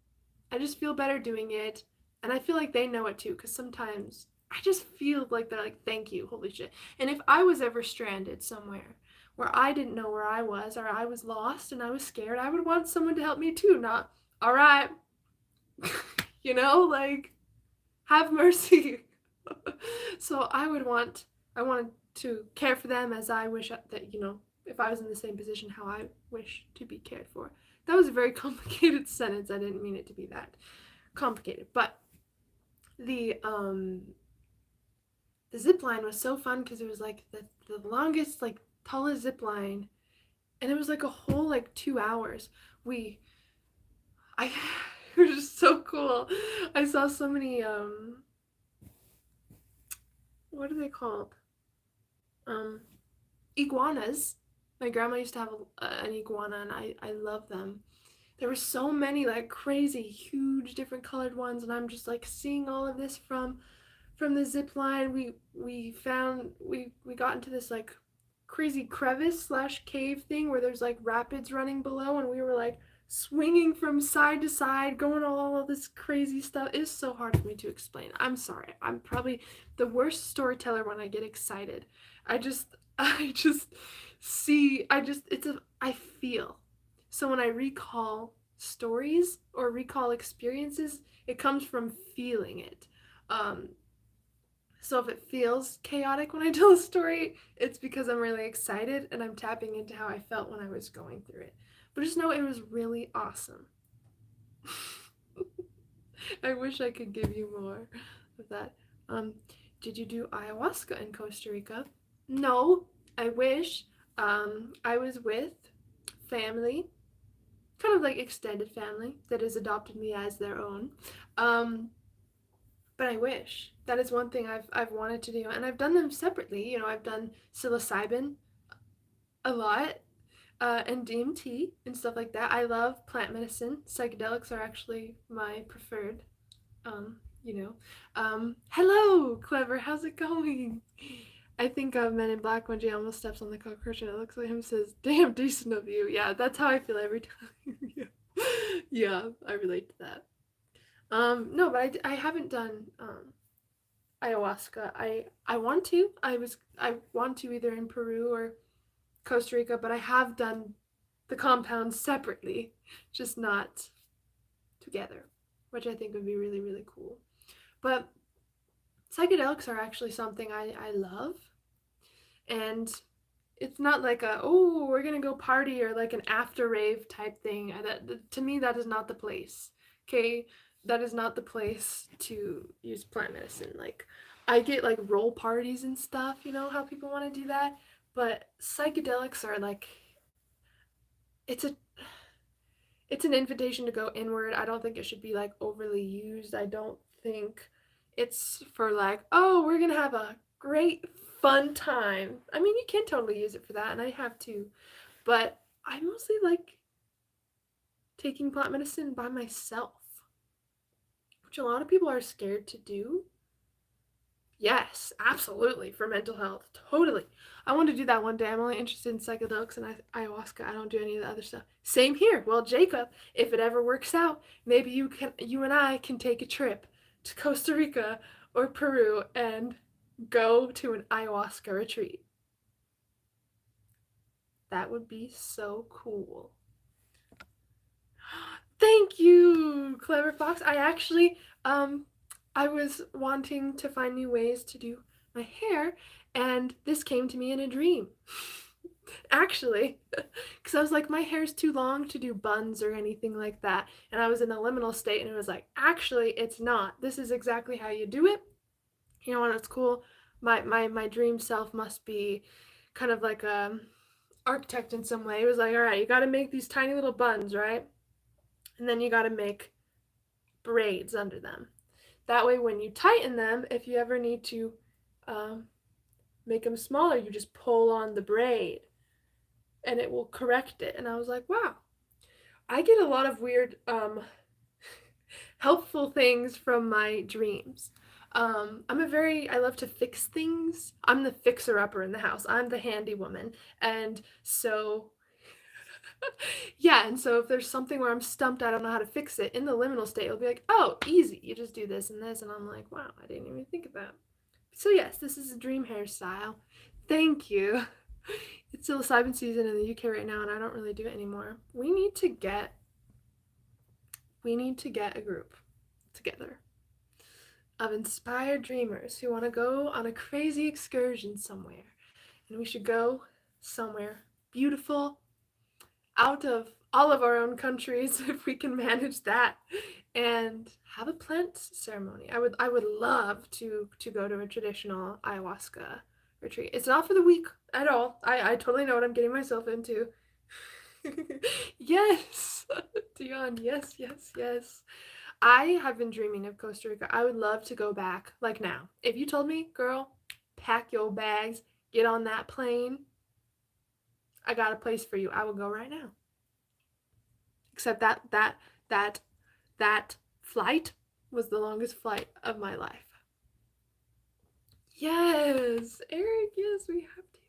I just feel better doing it. And I feel like they know it too, because sometimes I just feel like they're like, thank you, holy shit. And if I was ever stranded somewhere where I didn't know where I was or I was lost and I was scared, I would want someone to help me too, not, all right, you know, like, have mercy. So I wanted to care for them as I wish that, you know, if I was in the same position, how I wish to be cared for. That was a very complicated sentence. I didn't mean it to be that complicated, but the zip line was so fun because it was like the longest, like, tallest zip line, and it was like a whole like 2 hours. It was just so cool. I saw so many what are they called? Iguanas. My grandma used to have an iguana, and I love them. There were so many like crazy, huge, different colored ones, and I'm just like seeing all of this from the zip line. We got into this like crazy crevice slash cave thing where there's like rapids running below, and we were like swinging from side to side, going all of this crazy stuff. It's so hard for me to explain. I'm sorry. I'm probably the worst storyteller when I get excited. I just see, I feel. So when I recall stories or recall experiences, it comes from feeling it. So if it feels chaotic when I tell a story, it's because I'm really excited and I'm tapping into how I felt when I was going through it. But just know it was really awesome. I wish I could give you more of that. Did you do ayahuasca in Costa Rica? No, I wish. I was with family, kind of like extended family that has adopted me as their own. Um, but I wish. That is one thing I've wanted to do, and I've done them separately. You know, I've done psilocybin a lot, and DMT and stuff like that. I love plant medicine. Psychedelics are actually my preferred. You know. Hello, Clever. How's it going? I think Men in Black when Jay almost steps on the cockroach and it looks like him says, "Damn decent of you." Yeah, that's how I feel every time. Yeah. Yeah, I relate to that. No, but I haven't done ayahuasca. I want to. I want to either in Peru or Costa Rica, but I have done the compounds separately, just not together, which I think would be really, really cool. But psychedelics are actually something I love, and it's not like a, oh, we're gonna go party or like an after rave type thing. To me, that is not the place. Okay, that is not the place to use plant medicine. Like, I get like roll parties and stuff. You know how people want to do that, but psychedelics are like, it's a it's an invitation to go inward. I don't think it should be like overly used. I don't think it's for like, oh, we're gonna have a great fun time. I mean, you can totally use it for that, and I have too. But I mostly like taking plant medicine by myself, which a lot of people are scared to do. Yes, absolutely, for mental health. Totally. I want to do that one day. I'm only interested in psychedelics and ayahuasca. I don't do any of the other stuff. Same here. Well, Jacob, if it ever works out, maybe you and I can take a trip to Costa Rica or Peru and go to an ayahuasca retreat. That would be so cool. Thank you, Clever Fox. I was wanting to find new ways to do my hair, and this came to me in a dream. Actually, because I was like, my hair's too long to do buns or anything like that. And I was in a liminal state, and it was like, actually, it's not. This is exactly how you do it. You know what? It's cool. My dream self must be kind of like a architect in some way. It was like, all right, you got to make these tiny little buns, right? And then you got to make braids under them. That way, when you tighten them, if you ever need to um, make them smaller, you just pull on the braid and it will correct it. And I was like, wow, I get a lot of weird, helpful things from my dreams. I love to fix things. I'm the fixer-upper in the house. I'm the handy woman. And so yeah, and so if there's something where I'm stumped, I don't know how to fix it, in the liminal state, it'll be like, oh, easy, you just do this and this, and I'm like, wow, I didn't even think of that. So yes, this is a dream hairstyle. Thank you. It's psilocybin season in the UK right now, and I don't really do it anymore. We need to get a group together of inspired dreamers who want to go on a crazy excursion somewhere, and we should go somewhere beautiful, out of all of our own countries if we can manage that, and have a plant ceremony. I would love to go to a traditional ayahuasca retreat. It's not for the weak at all. I totally know what I'm getting myself into. Yes, Dion, yes, yes, yes. I have been dreaming of Costa Rica. I would love to go back, like now. If you told me, girl, pack your bags, get on that plane, I got a place for you, I will go right now. Except that flight was the longest flight of my life. Yes, Eric, yes, we have to.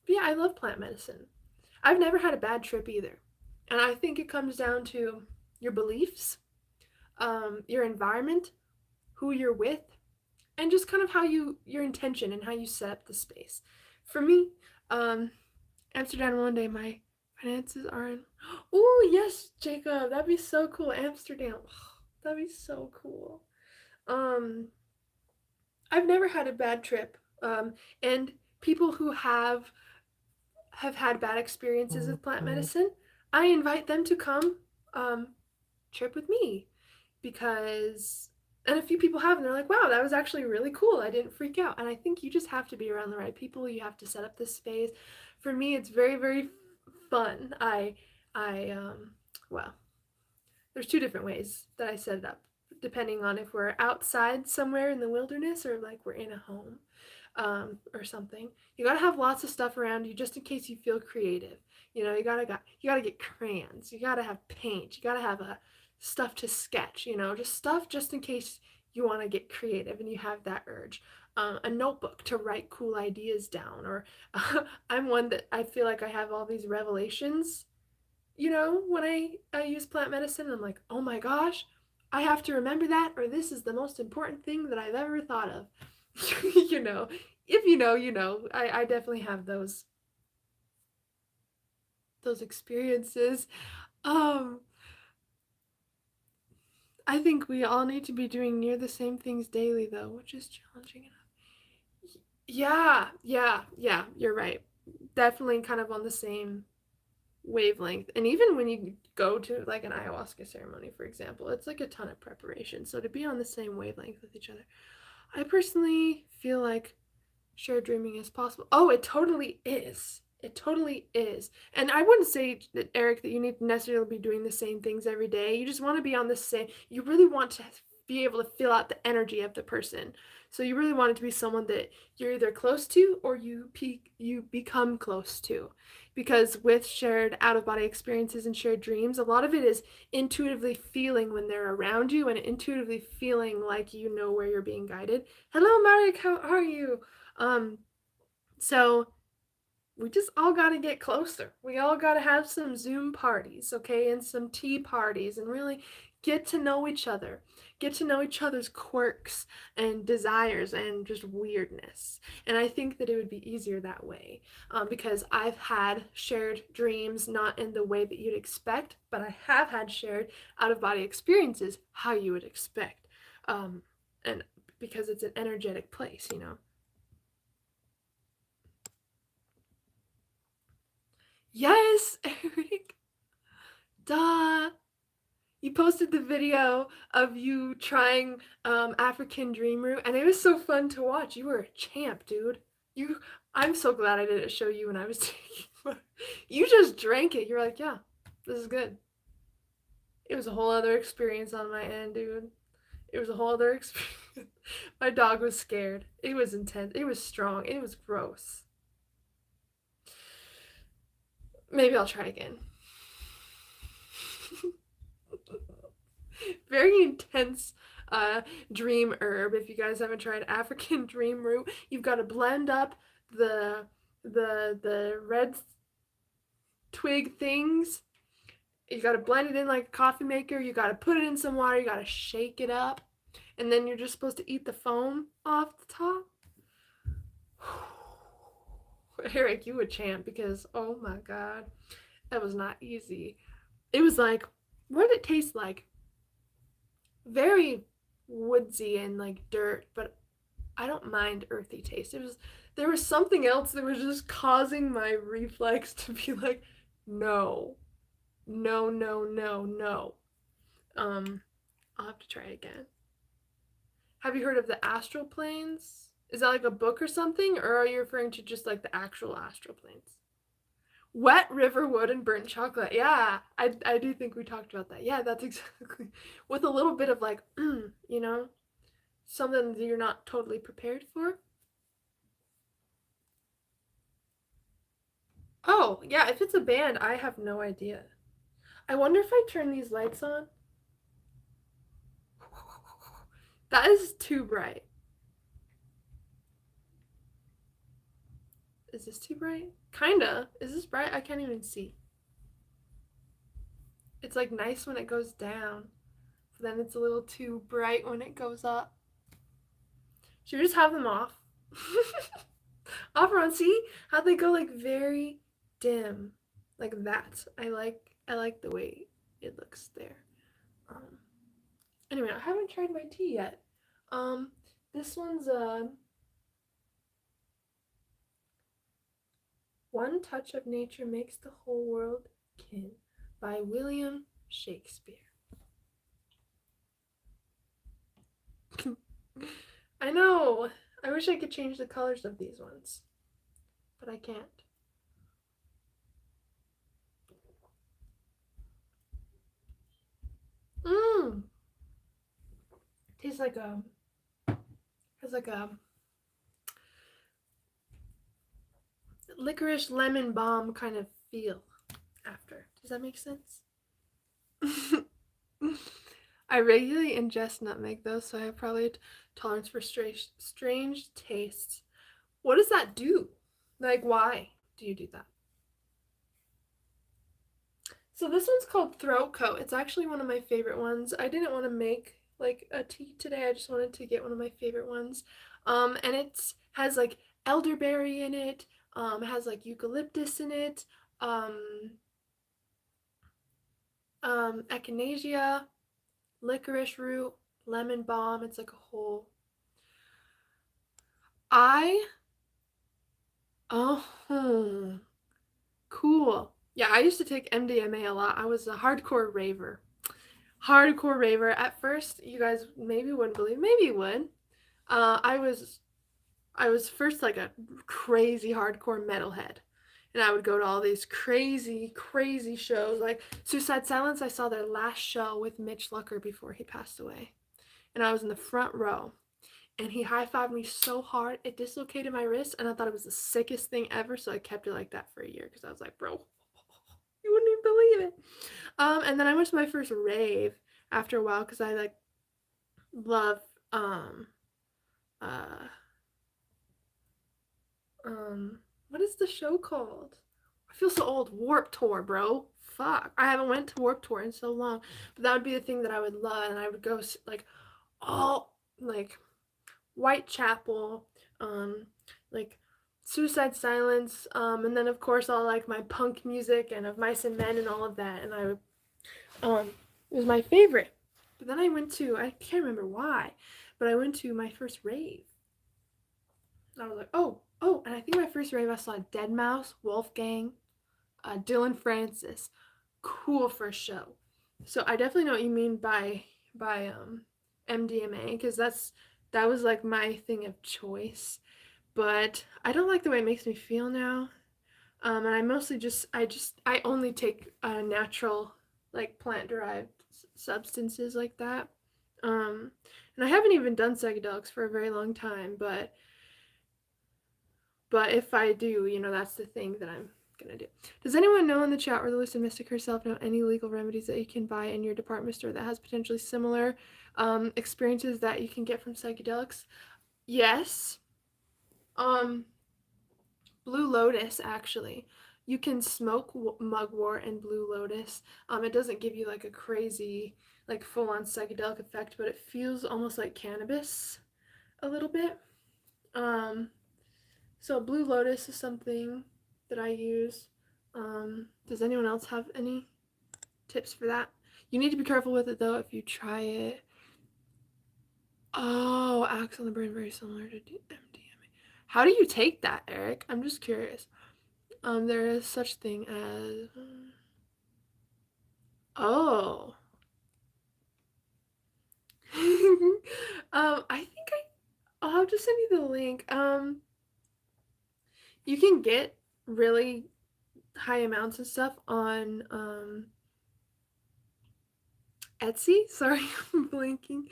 But yeah, I love plant medicine. I've never had a bad trip either. And I think it comes down to your beliefs, your environment, who you're with, and just kind of your intention and how you set up the space. For me, Amsterdam one day, my finances are in. Oh yes, Jacob, that'd be so cool. Amsterdam, that'd be so cool. I've never had a bad trip, and people who have had bad experiences with plant medicine, I invite them to come trip with me, because And a few people have, and they're like, wow, that was actually really cool. I didn't freak out. And I think you just have to be around the right people. You have to set up this space. For me, it's very, very fun. Well, there's two different ways that I set it up, depending on if we're outside somewhere in the wilderness or like we're in a home or something. You gotta have lots of stuff around you just in case you feel creative. You know, you gotta get crayons. You gotta have paint. You gotta have stuff to sketch. You know, just stuff just in case you want to get creative and you have that urge. A notebook to write cool ideas down. Or I'm one that I feel like I have all these revelations. You know, when I use plant medicine, I'm like, oh my gosh, I have to remember that, or this is the most important thing that I've ever thought of. You know, if you know, you know. I definitely have those experiences. Um, I think we all need to be doing near the same things daily, though, which is challenging enough. Yeah, you're right. Definitely kind of on the same wavelength. And even when you go to like an ayahuasca ceremony, for example, it's like a ton of preparation. So to be on the same wavelength with each other, I personally feel like shared dreaming is possible. Oh, it totally is. It totally is. And I wouldn't say that, Eric, that you need to necessarily be doing the same things every day. You just want to be on the same, you really want to be able to feel out the energy of the person. So you really want it to be someone that you're either close to or you become close to. Because with shared out-of-body experiences and shared dreams, a lot of it is intuitively feeling when they're around you and intuitively feeling like you know where you're being guided. Hello, Marek, how are you? So we just all got to get closer. We all got to have some Zoom parties, okay, and some tea parties, and really get to know each other. Get to know each other's quirks and desires and just weirdness. And I think that it would be easier that way because I've had shared dreams, not in the way that you'd expect, but I have had shared out-of-body experiences how you would expect. And because it's an energetic place, you know. Yes, Eric. Duh. You posted the video of you trying African Dream Root, and it was so fun to watch. You were a champ, dude. I'm so glad I didn't show you when I was taking. You just drank it. You're like, yeah, this is good. It was a whole other experience on my end, dude. It was a whole other experience. My dog was scared. It was intense. It was strong. It was gross. Maybe I'll try again. Very intense dream herb. If you guys haven't tried African Dream Root, you've got to blend up the red twig things. You got to blend it in like a coffee maker. You got to put it in some water. You got to shake it up, and then you're just supposed to eat the foam off the top. Eric, you a champ, because oh my god, that was not easy. It was like, what did it taste like? Very woodsy and like dirt, but I don't mind earthy taste. There was something else that was just causing my reflex to be like, no, no, no, no, no. I'll have to try it again. Have you heard of the astral planes? Is that like a book or something, or are you referring to just like the actual astral planes? Wet river wood and burnt chocolate. Yeah, I do think we talked about that. Yeah, that's exactly. With a little bit of like, you know, something that you're not totally prepared for. Oh, yeah, if it's a band, I have no idea. I wonder if I turn these lights on. That is too bright. Is this too bright? Kinda. Is this bright? I can't even see. It's like nice when it goes down, but then it's a little too bright when it goes up. Should we just have them off? Off or on? See how they go like very dim, like that. I like the way it looks there. Anyway, I haven't tried my tea yet. This one's One Touch of Nature Makes the Whole World Kin by William Shakespeare. I know. I wish I could change the colors of these ones, but I can't. Mmm. Tastes like has like a licorice lemon balm kind of feel after. Does that make sense? I regularly ingest nutmeg though, so I have probably a tolerance for strange tastes. What does that do? Like, why do you do that? So this one's called Throat Coat. It's actually one of my favorite ones. I didn't want to make like a tea today. I just wanted to get one of my favorite ones. And it's has like elderberry in it. Has like eucalyptus in it. Echinacea, licorice root, lemon balm. It's like a whole. Oh, cool. Yeah, I used to take MDMA a lot. I was a hardcore raver. Hardcore raver. At first, you guys maybe wouldn't believe, maybe you would. I was first like a crazy hardcore metalhead. And I would go to all these crazy, crazy shows. Like Suicide Silence, I saw their last show with Mitch Lucker before he passed away. And I was in the front row. And he high-fived me so hard, it dislocated my wrist, and I thought it was the sickest thing ever, so I kept it like that for a year, because I was like, bro, you wouldn't even believe it. And then I went to my first rave after a while, because I, like, love, uh, what is the show called? I feel so old. Warped Tour, bro. Fuck. I haven't went to Warped Tour in so long, but that would be the thing that I would love, and I would go, like, all, like, Whitechapel, like Suicide Silence, and then of course all like my punk music and Of Mice and Men and all of that, and it was my favorite. But then I can't remember why, but I went to my first rave. And I was like, oh, and I think my first rave I saw Deadmau5, Wolfgang, Dylan Francis. Cool first show. So I definitely know what you mean by MDMA, because that was like my thing of choice. But I don't like the way it makes me feel now. And I mostly I only take natural, like plant derived substances like that. And I haven't even done psychedelics for a very long time, but if I do, that's the thing that I'm gonna do. Does anyone know in the chat, or the Lucid Mystic herself, know any legal remedies that you can buy in your department store that has potentially similar experiences that you can get from psychedelics? Yes. Blue Lotus, actually. You can smoke mugwort and Blue Lotus. It doesn't give you like a crazy, like full-on psychedelic effect, but it feels almost like cannabis a little bit. So Blue Lotus is something that I use. Does anyone else have any tips for that? You need to be careful with it though if you try it. Oh, Axe on the Brain, very similar to MDMA. How do you take that, Eric? I'm just curious. There is such thing as oh. I think I'll have to send you the link. You can get really high amounts of stuff on Etsy. Sorry, I'm blanking.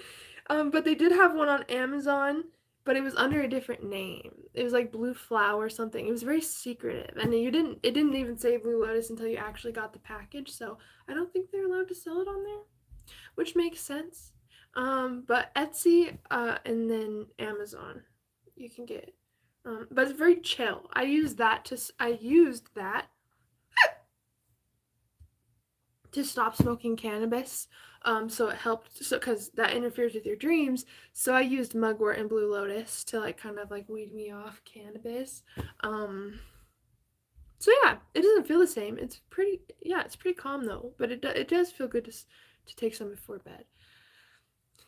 But they did have one on Amazon, but it was under a different name. It was like Blue Flower or something. It was very secretive, and it didn't even say Blue Lotus until you actually got the package. So I don't think they're allowed to sell it on there, which makes sense. But Etsy, and then Amazon, you can get. But it's very chill. I used that to stop smoking cannabis. So it helped, so because that interferes with your dreams. So I used mugwort and Blue Lotus to like kind of like weed me off cannabis. So yeah, it doesn't feel the same. It's pretty calm though. But it does feel good to take some before bed.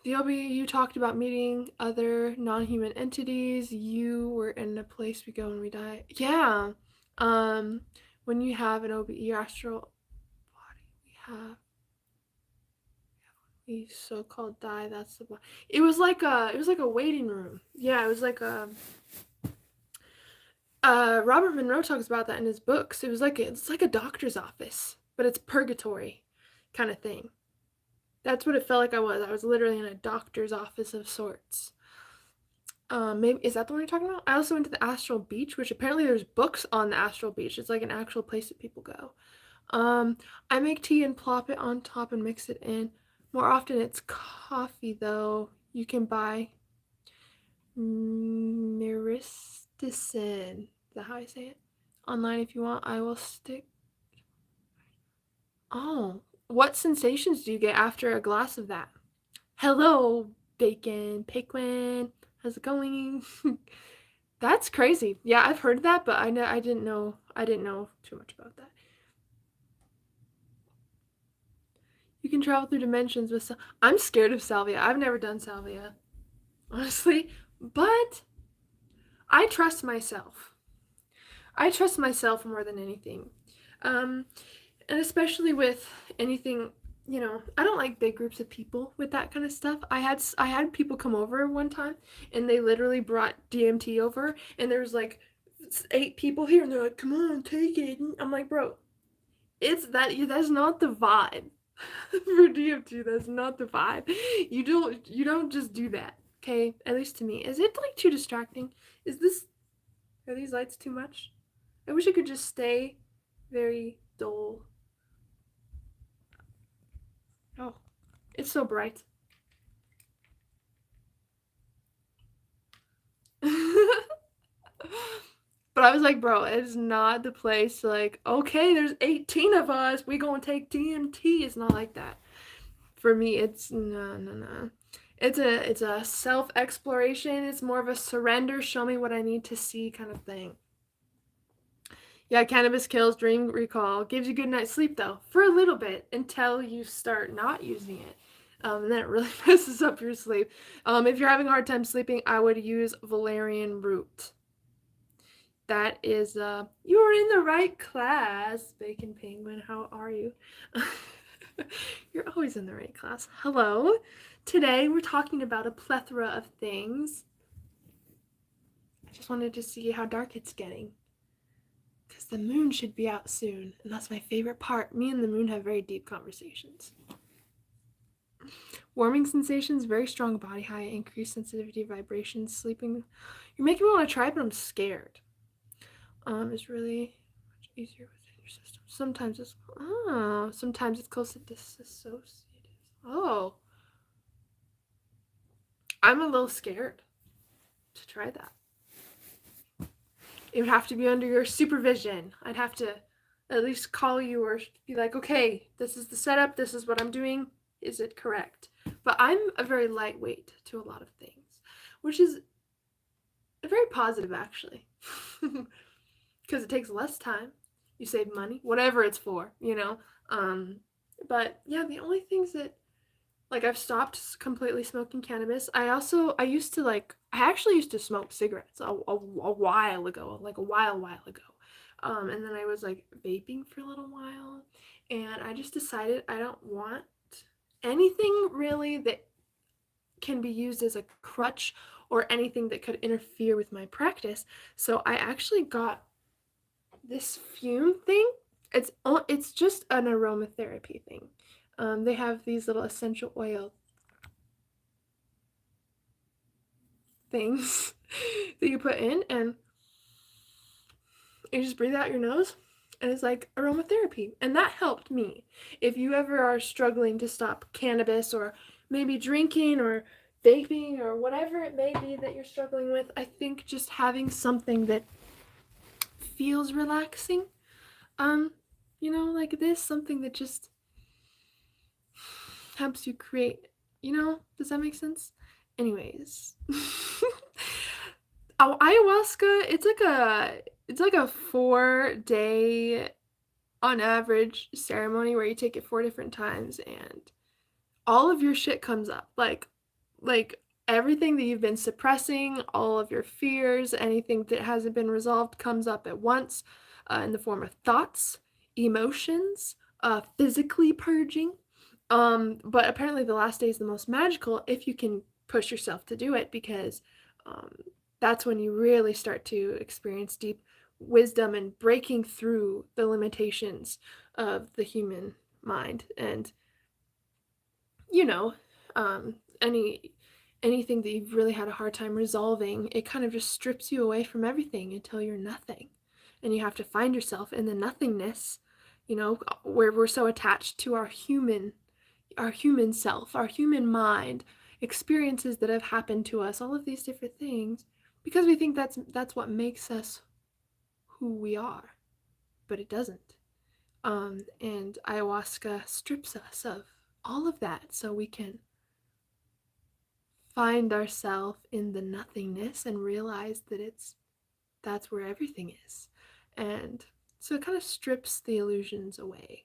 𝘿𝙊𝙐𝙉𝙍, you talked about meeting other non-human entities. You were in a place we go when we die. Yeah. When you have an OBE, your astral body, A so-called die, that's the one. It was like a waiting room. Yeah, it was like a Robert Monroe talks about that in his books. It's like a doctor's office, but it's purgatory kind of thing. That's what it felt like I was. I was literally in a doctor's office of sorts. Maybe is that the one you're talking about? I also went to the Astral Beach, which apparently there's books on the Astral Beach. It's like an actual place that people go. I make tea and plop it on top and mix it in. More often it's coffee though. You can buy Myristicin. Is that how I say it? Online if you want. I will stick. Oh, what sensations do you get after a glass of that? Hello, 𝘿𝙀𝙼𝙍𝙀. How's it going? That's crazy. Yeah, I've heard that, but I didn't know too much about that. You can travel through dimensions with I'm scared of salvia. I've never done salvia, honestly, but I trust myself. I trust myself more than anything. And especially with anything, I don't like big groups of people with that kind of stuff. I had people come over one time and they literally brought DMT over and there was like 8 people here and they're like, "Come on, take it." And I'm like, "Bro, that's not the vibe." For DMT, that's not the vibe. You don't just do that, okay? At least to me. Is it like too distracting? Are these lights too much? I wish it could just stay very dull. Oh, it's so bright. But I was like, bro, it's not the place to like, okay, there's 18 of us, we gonna take DMT. It's not like that. For me, it's no. It's a self-exploration. It's more of a surrender, show me what I need to see kind of thing. Yeah, cannabis kills dream recall. Gives you good night's sleep though, for a little bit until you start not using it. And then it really messes up your sleep. If you're having a hard time sleeping, I would use valerian root. That is, you're in the right class, Bacon Penguin. How are you? You're always in the right class. Hello. Today we're talking about a plethora of things. I just wanted to see how dark it's getting. Because the moon should be out soon, and that's my favorite part. Me and the moon have very deep conversations. Warming sensations, very strong body high, increased sensitivity, vibrations, sleeping. You're making me want to try, but I'm scared. It's really much easier within your system. Sometimes it's close to dissociative. Oh. I'm a little scared to try that. It would have to be under your supervision. I'd have to at least call you or be like, okay, this is the setup, this is what I'm doing, is it correct? But I'm a very lightweight to a lot of things, which is very positive actually. Because it takes less time, you save money, whatever it's for, but yeah, the only things that, like, I've stopped completely smoking cannabis. I actually used to smoke cigarettes a while ago, like a while ago. And then I was like vaping for a little while, and I just decided I don't want anything really that can be used as a crutch or anything that could interfere with my practice. So I actually got this fume thing. It's just an aromatherapy thing. They have these little essential oil things that you put in, and you just breathe out your nose, and it's like aromatherapy, and that helped me. If you ever are struggling to stop cannabis, or maybe drinking or vaping or whatever it may be that you're struggling with, I think just having something that feels relaxing, like this, something that just helps you create, does that make sense? Anyways. Ayahuasca, it's like a 4-day on average ceremony where you take it 4 different times and all of your shit comes up, like everything that you've been suppressing, all of your fears, anything that hasn't been resolved comes up at once, in the form of thoughts, emotions, physically purging. But apparently the last day is the most magical if you can push yourself to do it, because that's when you really start to experience deep wisdom and breaking through the limitations of the human mind. And anything that you've really had a hard time resolving, it kind of just strips you away from everything until you're nothing. And you have to find yourself in the nothingness, where we're so attached to our human self, our human mind, experiences that have happened to us, all of these different things, because we think that's what makes us who we are. But it doesn't. And ayahuasca strips us of all of that so we can find ourselves in the nothingness and realize that that's where everything is. And so it kind of strips the illusions away.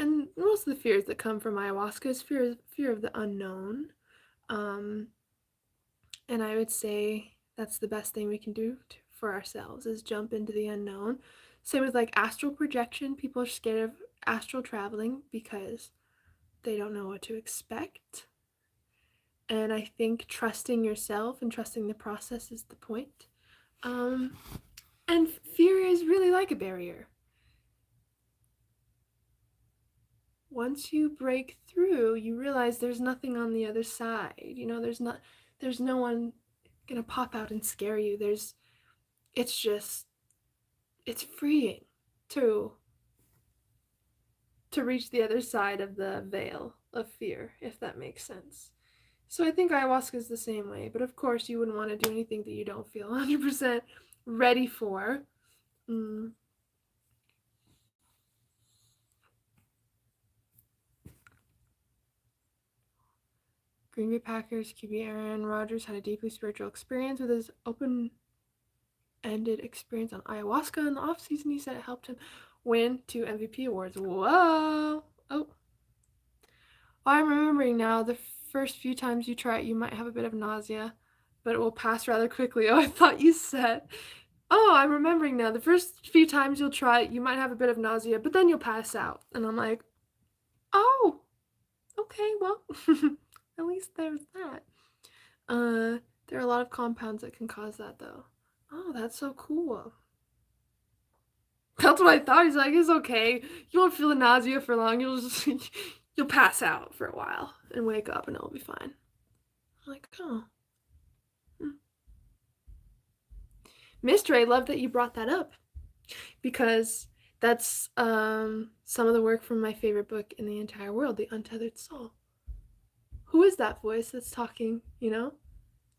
And most of the fears that come from ayahuasca is fear of the unknown. And I would say that's the best thing we can do for ourselves, is jump into the unknown. Same with like astral projection. People are scared of astral traveling because they don't know what to expect. And I think trusting yourself and trusting the process is the point. And fear is really like a barrier. Once you break through, you realize there's nothing on the other side. There's no one gonna pop out and scare you. It's freeing to reach the other side of the veil of fear, if that makes sense. So I think ayahuasca is the same way, but of course you wouldn't want to do anything that you don't feel 100% ready for. Green Bay Packers QB Aaron Rodgers had a deeply spiritual experience with his open-ended experience on ayahuasca in the offseason. He said it helped him win 2 MVP awards. Whoa! Oh, I'm remembering now. The first few times you try it, you might have a bit of nausea, but it will pass rather quickly. Oh, I thought you said. Oh, I'm remembering now. The first few times you'll try it, you might have a bit of nausea, but then you'll pass out. And I'm like, oh, okay, well, at least there's that. There are a lot of compounds that can cause that, though. Oh, that's so cool. That's what I thought. He's like, it's okay. You won't feel the nausea for long. You'll pass out for a while and wake up and it'll be fine. I'm like, oh. Mr. I love that you brought that up, because that's some of the work from my favorite book in the entire world, The Untethered Soul. Who is that voice that's talking,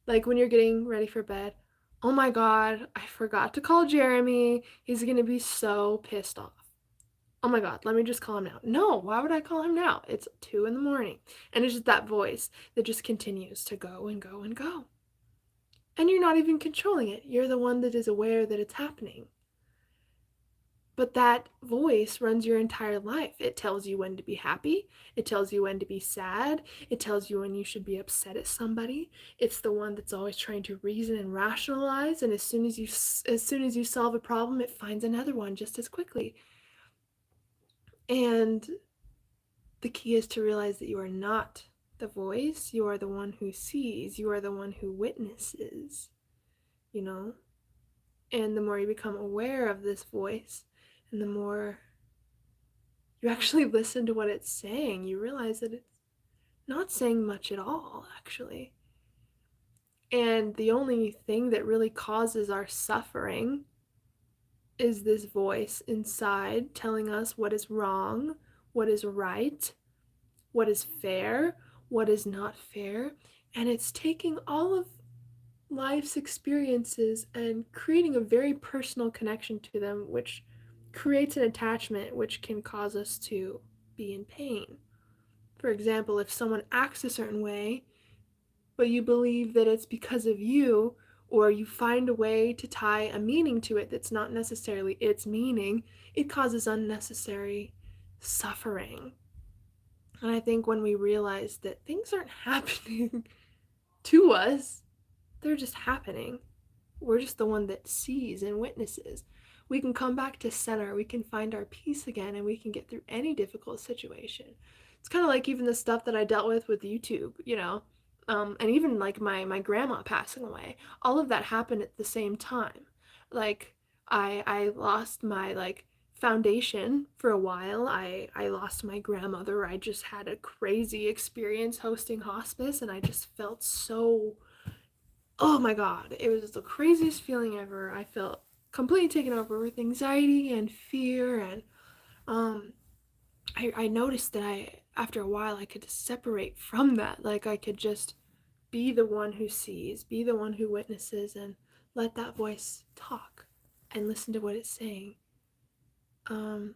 Like when you're getting ready for bed. Oh my God, I forgot to call Jeremy. He's going to be so pissed off. Oh my God, let me just call him now. No, why would I call him now? It's 2 a.m. And it's just that voice that just continues to go and go and go. And you're not even controlling it. You're the one that is aware that it's happening. But that voice runs your entire life. It tells you when to be happy. It tells you when to be sad. It tells you when you should be upset at somebody. It's the one that's always trying to reason and rationalize. And as soon as you solve a problem, it finds another one just as quickly. And the key is to realize that you are not the voice. You are the one who sees. You are the one who witnesses, And the more you become aware of this voice, and the more you actually listen to what it's saying, you realize that it's not saying much at all, actually. And the only thing that really causes our suffering is this voice inside telling us what is wrong, what is right, what is fair, what is not fair. And it's taking all of life's experiences and creating a very personal connection to them, which creates an attachment which can cause us to be in pain. For example, if someone acts a certain way, but you believe that it's because of you, or you find a way to tie a meaning to it that's not necessarily its meaning, it causes unnecessary suffering. And I think when we realize that things aren't happening to us, they're just happening. We're just the one that sees and witnesses. we can come back to center, we can find our peace again, and we can get through any difficult situation. It's kind of like even the stuff that I dealt with YouTube, and even like my grandma passing away. All of that happened at the same time. Like I lost my like foundation for a while. I lost my grandmother. I just had a crazy experience hosting hospice, and I just felt so, oh my god, it was the craziest feeling ever. I felt completely taken over with anxiety and fear, and I noticed that after a while I could separate from that. Like I could just be the one who sees, be the one who witnesses, and let that voice talk and listen to what it's saying. And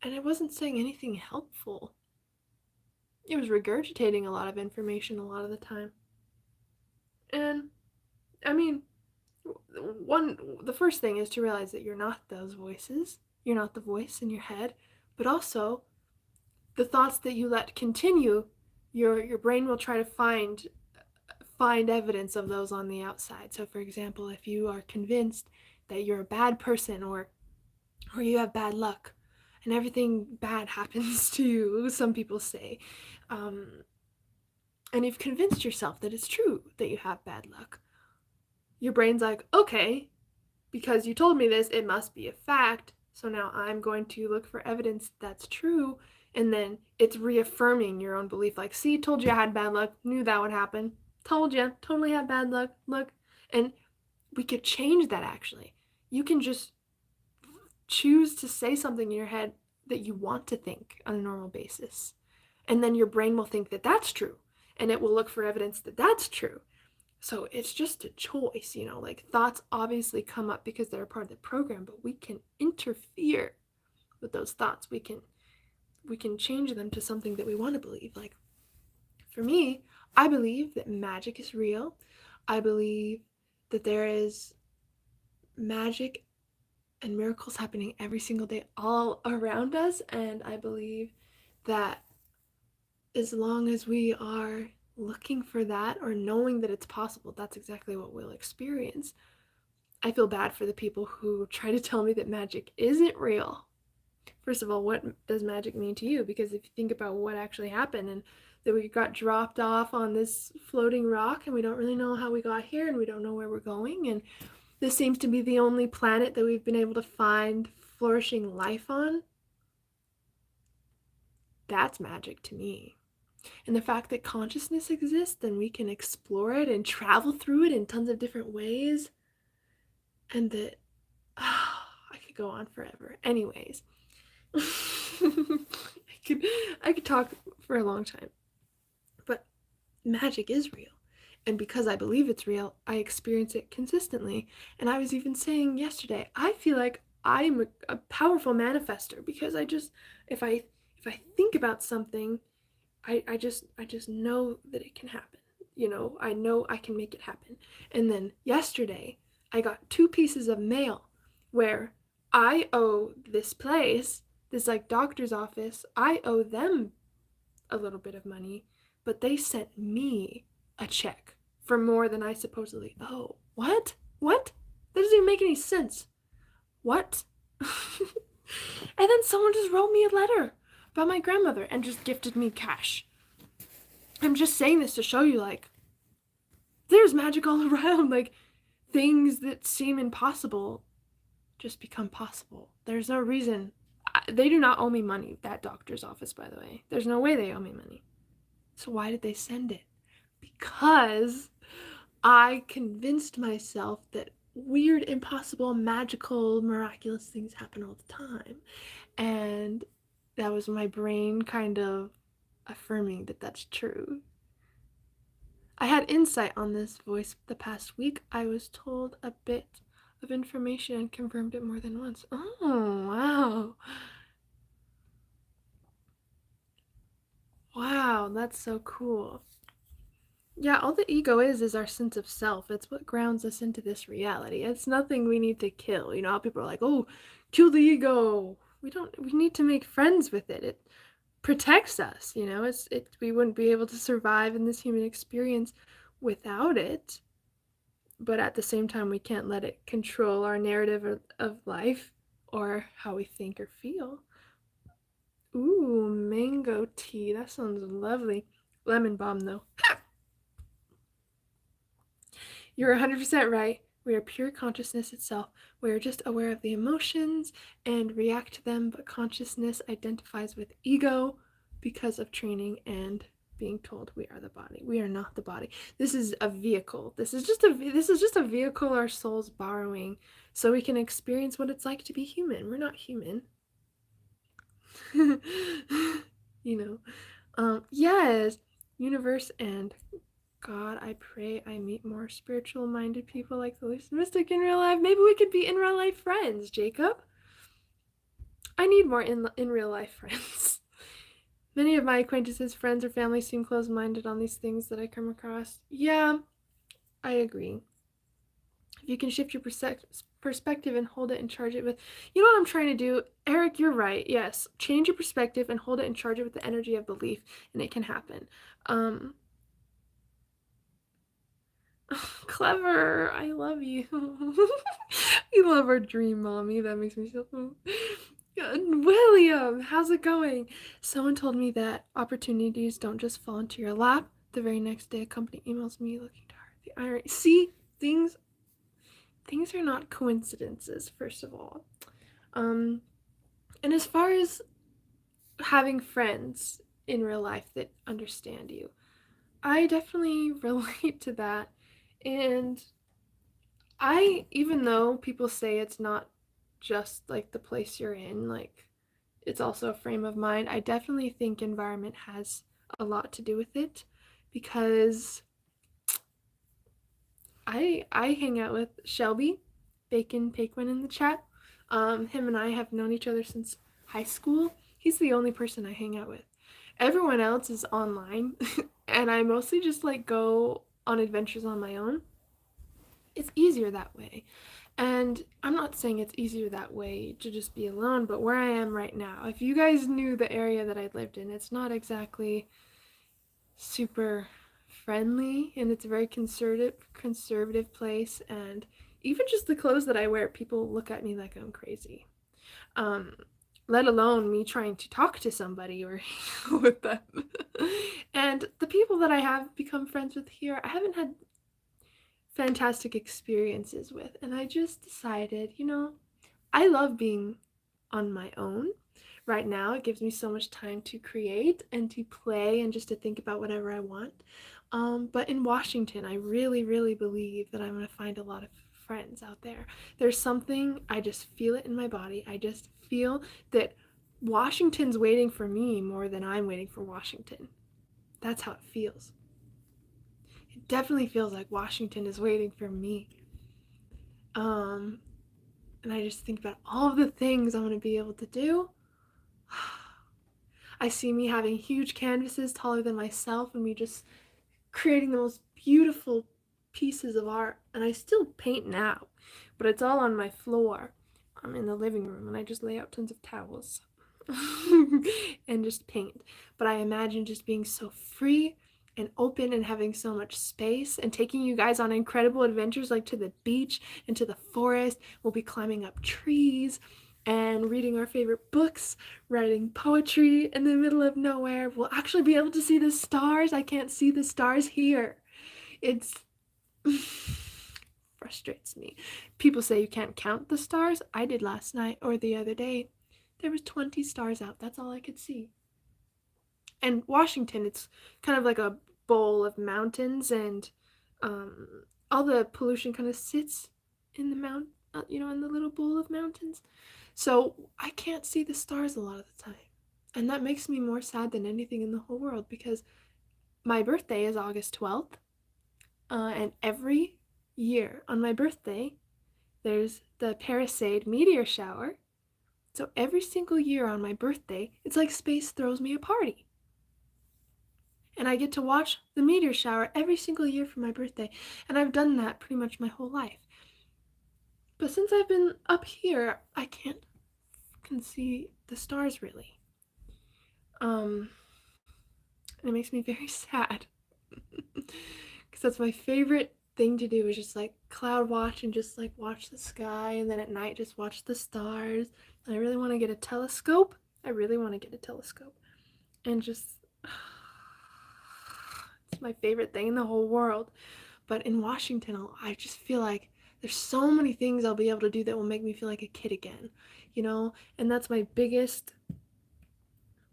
it wasn't saying anything helpful. It was regurgitating a lot of information a lot of the time. And I mean, the first thing is to realize that you're not those voices. You're not the voice in your head, but also the thoughts that you let continue, your brain will try to find evidence of those on the outside. So for example, if you are convinced that you're a bad person, or you have bad luck and everything bad happens to you, some people say, and you've convinced yourself that it's true that you have bad luck, your brain's like, okay, because you told me this, it must be a fact, so now I'm going to look for evidence that's true. And then it's reaffirming your own belief, like, see, told you I had bad luck, knew that would happen, told you, totally had bad luck, look. And we could change that. Actually, you can just choose to say something in your head that you want to think on a normal basis, and then your brain will think that that's true, and it will look for evidence that that's true. So it's just a choice, like thoughts obviously come up because they're a part of the program, but we can interfere with those thoughts. We can change them to something that we want to believe. Like for me, I believe that magic is real. I believe that there is magic and miracles happening every single day all around us, and I believe that as long as we are looking for that or knowing that it's possible, that's exactly what we'll experience. I feel bad for the people who try to tell me that magic isn't real. First of all, what does magic mean to you? Because if you think about what actually happened, and that we got dropped off on this floating rock and we don't really know how we got here, and we don't know where we're going, and this seems to be the only planet that we've been able to find flourishing life on, that's magic to me. And the fact that consciousness exists and we can explore it and travel through it in tons of different ways, and that I could go on forever. Anyways, I could talk for a long time, but magic is real, and because I believe it's real, I experience it consistently. And I was even saying yesterday, I feel like I'm a powerful manifester, because if I think about something, I just know that it can happen. I know I can make it happen. And then yesterday, I got 2 pieces of mail where I owe this place, this like doctor's office, I owe them a little bit of money, but they sent me a check for more than I supposedly owe. What? That doesn't even make any sense. What? And then someone just wrote me a letter about my grandmother and just gifted me cash. I'm just saying this to show you, like, there's magic all around. Like, things that seem impossible just become possible. There's no reason. They do not owe me money, that doctor's office, by the way. There's no way they owe me money. So why did they send it? Because I convinced myself that weird, impossible, magical, miraculous things happen all the time. And that was my brain kind of affirming that that's true. I had insight on this voice the past week. I was told a bit of information and confirmed it more than once. Oh, wow. Wow, that's so cool. Yeah, all the ego is our sense of self. It's what grounds us into this reality. It's nothing we need to kill. How people are like, oh, kill the ego. We need to make friends with it. It protects us, we wouldn't be able to survive in this human experience without it. but at the same time, we can't let it control our narrative of life or how we think or feel. Ooh, mango tea. That sounds lovely. Lemon balm, though. You're 100% right. We are pure consciousness itself. We are just aware of the emotions and react to them, but consciousness identifies with ego because of training and being told we are the body. We are not the body. This is a vehicle. This is just a vehicle our soul's borrowing so we can experience what it's like to be human. We're not human. Yes, universe and God, I pray I meet more spiritual-minded people like the Lucid Mystic in real life. Maybe we could be in real life friends, Jacob. I need more in real life friends. Many of my acquaintances, friends, or family seem closed-minded on these things that I come across. Yeah, I agree. If you can shift your perspective and hold it and charge it with, you know what I'm trying to do? Eric, you're right. Yes, change your perspective and hold it and charge it with the energy of belief, and it can happen. Clever. I love you. We love our dream mommy. That makes me so William, how's it going? Someone told me that opportunities don't just fall into your lap. The very next day, a company emails me looking to hire the irony. See, things are not coincidences, first of all. And as far as having friends in real life that understand you, I definitely relate to that. And even though people say it's not just like the place you're in, like it's also a frame of mind, I definitely think environment has a lot to do with it, because I hang out with 𝘿𝙊𝙉𝙉𝙍𝙍𝙍 in the chat. Him and I have known each other since high school. He's the only person I hang out with. Everyone else is online, and I mostly just like go on adventures on my own. It's easier that way. And I'm not saying it's easier that way to just be alone, but where I am right now, if you guys knew the area that I lived in, it's not exactly super friendly, and it's a very conservative place, and even just the clothes that I wear, people look at me like I'm crazy. Let alone me trying to talk to somebody or with them. And the people that I have become friends with here, I haven't had fantastic experiences with, and I just decided, I love being on my own. Right now, it gives me so much time to create and to play and just to think about whatever I want. But in Washington, I really, really believe that I'm going to find a lot of friends out there. There's something, I just feel it in my body. I just feel that Washington's waiting for me more than I'm waiting for Washington. That's how it feels. It definitely feels like Washington is waiting for me. And I just think about all of the things I'm going to be able to do. I see me having huge canvases taller than myself and me just creating the most beautiful pieces of art. And I still paint now, but it's all on my floor. I'm in the living room and I just lay out tons of towels and just paint. But I imagine just being so free and open and having so much space and taking you guys on incredible adventures, like to the beach and to the forest. We'll be climbing up trees and reading our favorite books, writing poetry in the middle of nowhere. We'll actually be able to see the stars. I can't see the stars here. It's frustrates me. People say you can't count the stars. I did last night or the other day. There was 20 stars out. That's all I could see. And Washington, it's kind of like a bowl of mountains, and all the pollution kind of sits in the in the little bowl of mountains. So I can't see the stars a lot of the time. And that makes me more sad than anything in the whole world, because my birthday is August 12th. And every year on my birthday, there's the Perseid meteor shower. So every single year on my birthday, it's like space throws me a party. And I get to watch the meteor shower every single year for my birthday. And I've done that pretty much my whole life. But since I've been up here, I can't see the stars really. And it makes me very sad. Because that's my favorite thing to do is just like cloud watch and just like watch the sky, and then at night just watch the stars. And I really want to get a telescope. And just it's my favorite thing in the whole world. But in Washington, I just feel like there's so many things I'll be able to do that will make me feel like a kid again, you know? And that's my biggest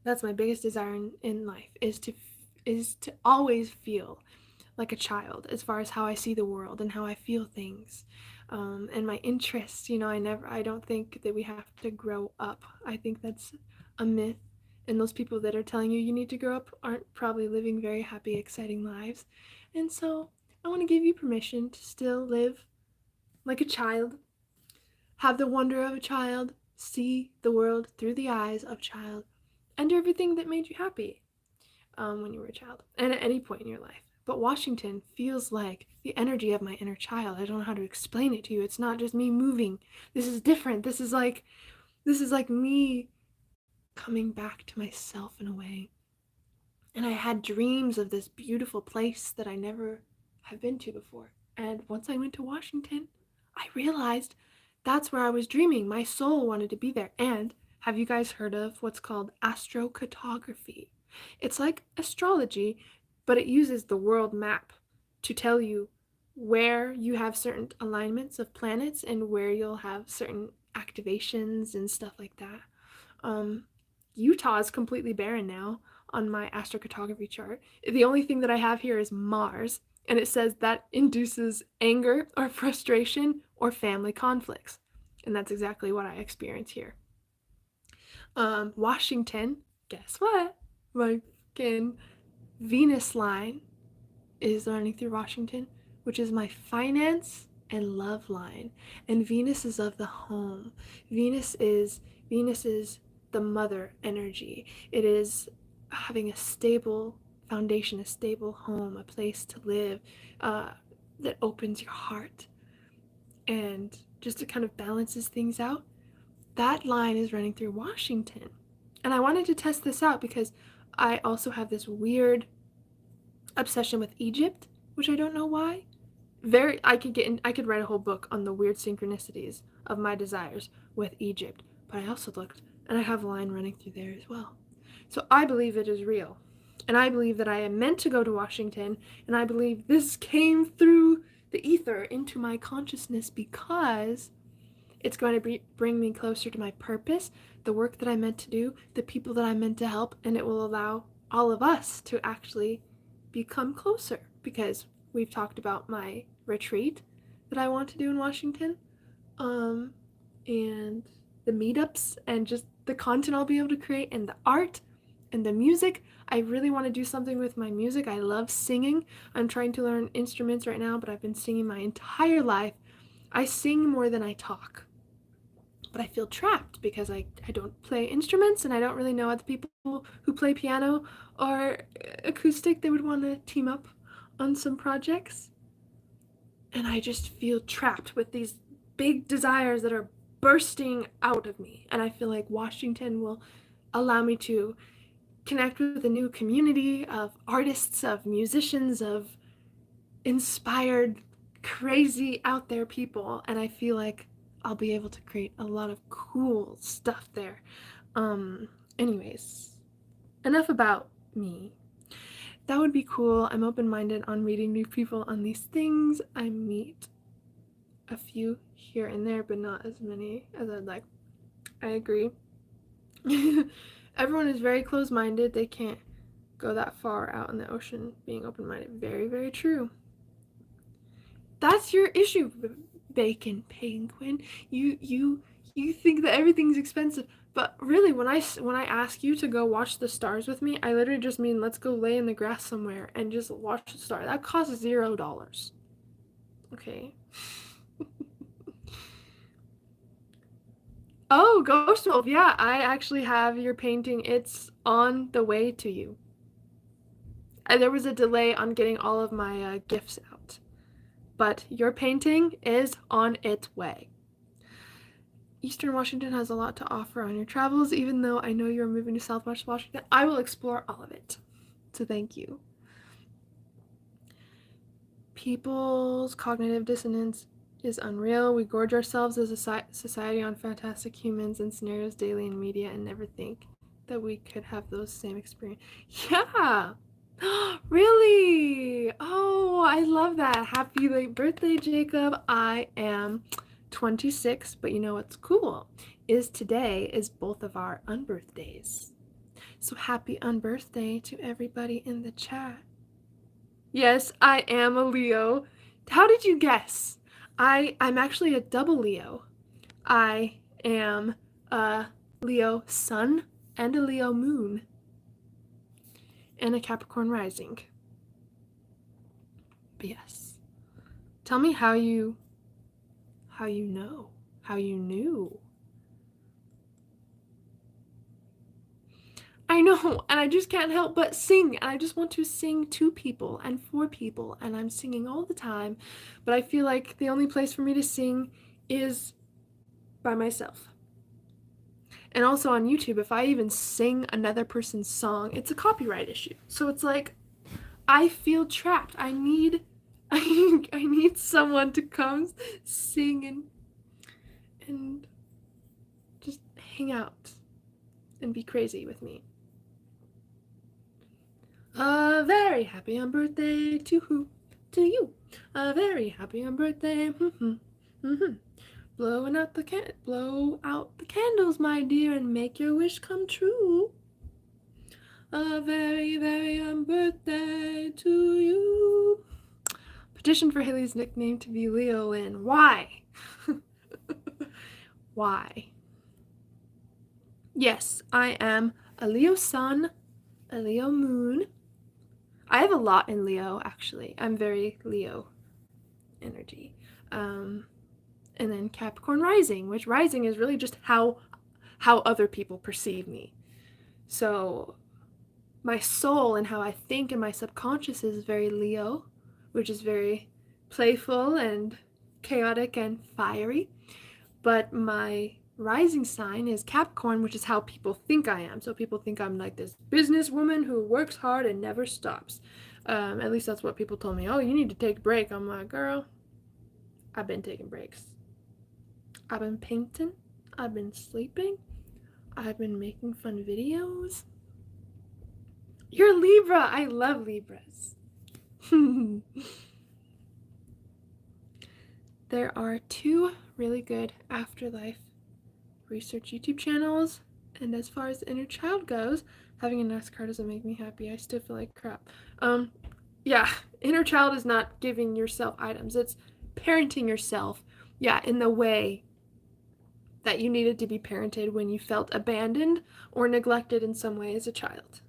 desire in life, is to always feel like a child as far as how I see the world and how I feel things, and my interests. I don't think that we have to grow up. I think that's a myth, and those people that are telling you need to grow up aren't probably living very happy, exciting lives. And so I want to give you permission to still live like a child, have the wonder of a child, see the world through the eyes of a child, and do everything that made you happy when you were a child and at any point in your life. But Washington feels like the energy of my inner child. I don't know how to explain it to you. It's not just me moving. This is different. This is like me coming back to myself in a way. And I had dreams of this beautiful place that I never have been to before. And once I went to Washington, I realized that's where I was dreaming. My soul wanted to be there. And have you guys heard of what's called astrocartography? It's like astrology, but it uses the world map to tell you where you have certain alignments of planets and where you'll have certain activations and stuff like that. Utah is completely barren now on my astrocartography chart. The only thing that I have here is Mars, and it says that induces anger or frustration or family conflicts. And that's exactly what I experience here. Washington, guess what? My fucking Venus line is running through Washington, which is my finance and love line. And Venus is of the home. Venus is the mother energy. It is having a stable foundation, a stable home, a place to live that opens your heart and just kind of balances things out. That line is running through Washington. And I wanted to test this out because I also have this weird obsession with Egypt, which I don't know why. I could write a whole book on the weird synchronicities of my desires with Egypt, but I also looked and I have a line running through there as well. So I believe it is real. And I believe that I am meant to go to Washington, and I believe this came through the ether into my consciousness because it's going to bring me closer to my purpose, the work that I'm meant to do, the people that I'm meant to help, and it will allow all of us to actually become closer, because we've talked about my retreat that I want to do in Washington, and the meetups and just the content I'll be able to create and the art and the music. I really want to do something with my music. I love singing. I'm trying to learn instruments right now, but I've been singing my entire life. I sing more than I talk, but I feel trapped because I don't play instruments, and I don't really know other people who play piano or acoustic that would want to team up on some projects. And I just feel trapped with these big desires that are bursting out of me. And I feel like Washington will allow me to connect with a new community of artists, of musicians, of inspired, crazy, out there people. And I feel like I'll be able to create a lot of cool stuff there. Anyways, enough about me. That would be cool. I'm open-minded on meeting new people on these things. I meet a few here and there, but not as many as I'd like. I agree. Everyone is very closed-minded. They can't go that far out in the ocean being open-minded. Very, very true. That's your issue, Bacon Penguin. You think that everything's expensive, but really, when I ask you to go watch the stars with me, I literally just mean let's go lay in the grass somewhere and just watch the stars. That costs $0. Okay. Oh, Ghost Wolf, yeah, I actually have your painting. It's on the way to you. There was a delay on getting all of my gifts out, but your painting is on its way. Eastern Washington has a lot to offer on your travels. Even though I know you're moving to Southwest Washington, I will explore all of it. So thank you. People's cognitive dissonance is unreal. We gorge ourselves as a society on fantastic humans and scenarios daily in media and never think that we could have those same experience. Yeah! Really? Oh, I love that. Happy late birthday, Jacob. I am 26, but you know what's cool is today is both of our unbirthdays. So happy unbirthday to everybody in the chat. Yes, I am a Leo. How did you guess? I'm actually a double Leo. I am a Leo sun and a Leo moon and a Capricorn rising. But yes. Tell me how you know, how you knew. I know, and I just can't help but sing, and I just want to sing to people and for people, and I'm singing all the time, but I feel like the only place for me to sing is by myself. And also on YouTube, if I even sing another person's song, it's a copyright issue. So it's like, I feel trapped. I need someone to come sing and just hang out and be crazy with me. A very happy birthday to who? To you. A very happy birthday. Blow out the candles, my dear, and make your wish come true. A very, very birthday to you. Petition for Haylee's nickname to be Leo Lynn. Why? Why? Yes, I am a Leo sun, a Leo moon. I have a lot in Leo, actually. I'm very Leo energy. And then Capricorn rising, which rising is really just how other people perceive me. So my soul and how I think in my subconscious is very Leo, which is very playful and chaotic and fiery. But my rising sign is Capricorn, which is how people think I am. So people think I'm like this businesswoman who works hard and never stops. At least that's what people told me. Oh, you need to take a break. I'm like, girl, I've been taking breaks. I've been painting. I've been sleeping. I've been making fun videos. You're a Libra. I love Libras. There are 2 really good afterlife research YouTube channels, and as far as the inner child goes, having a nice car doesn't make me happy. I still feel like crap. Yeah, inner child is not giving yourself items. It's parenting yourself, yeah, in the way that you needed to be parented when you felt abandoned or neglected in some way as a child.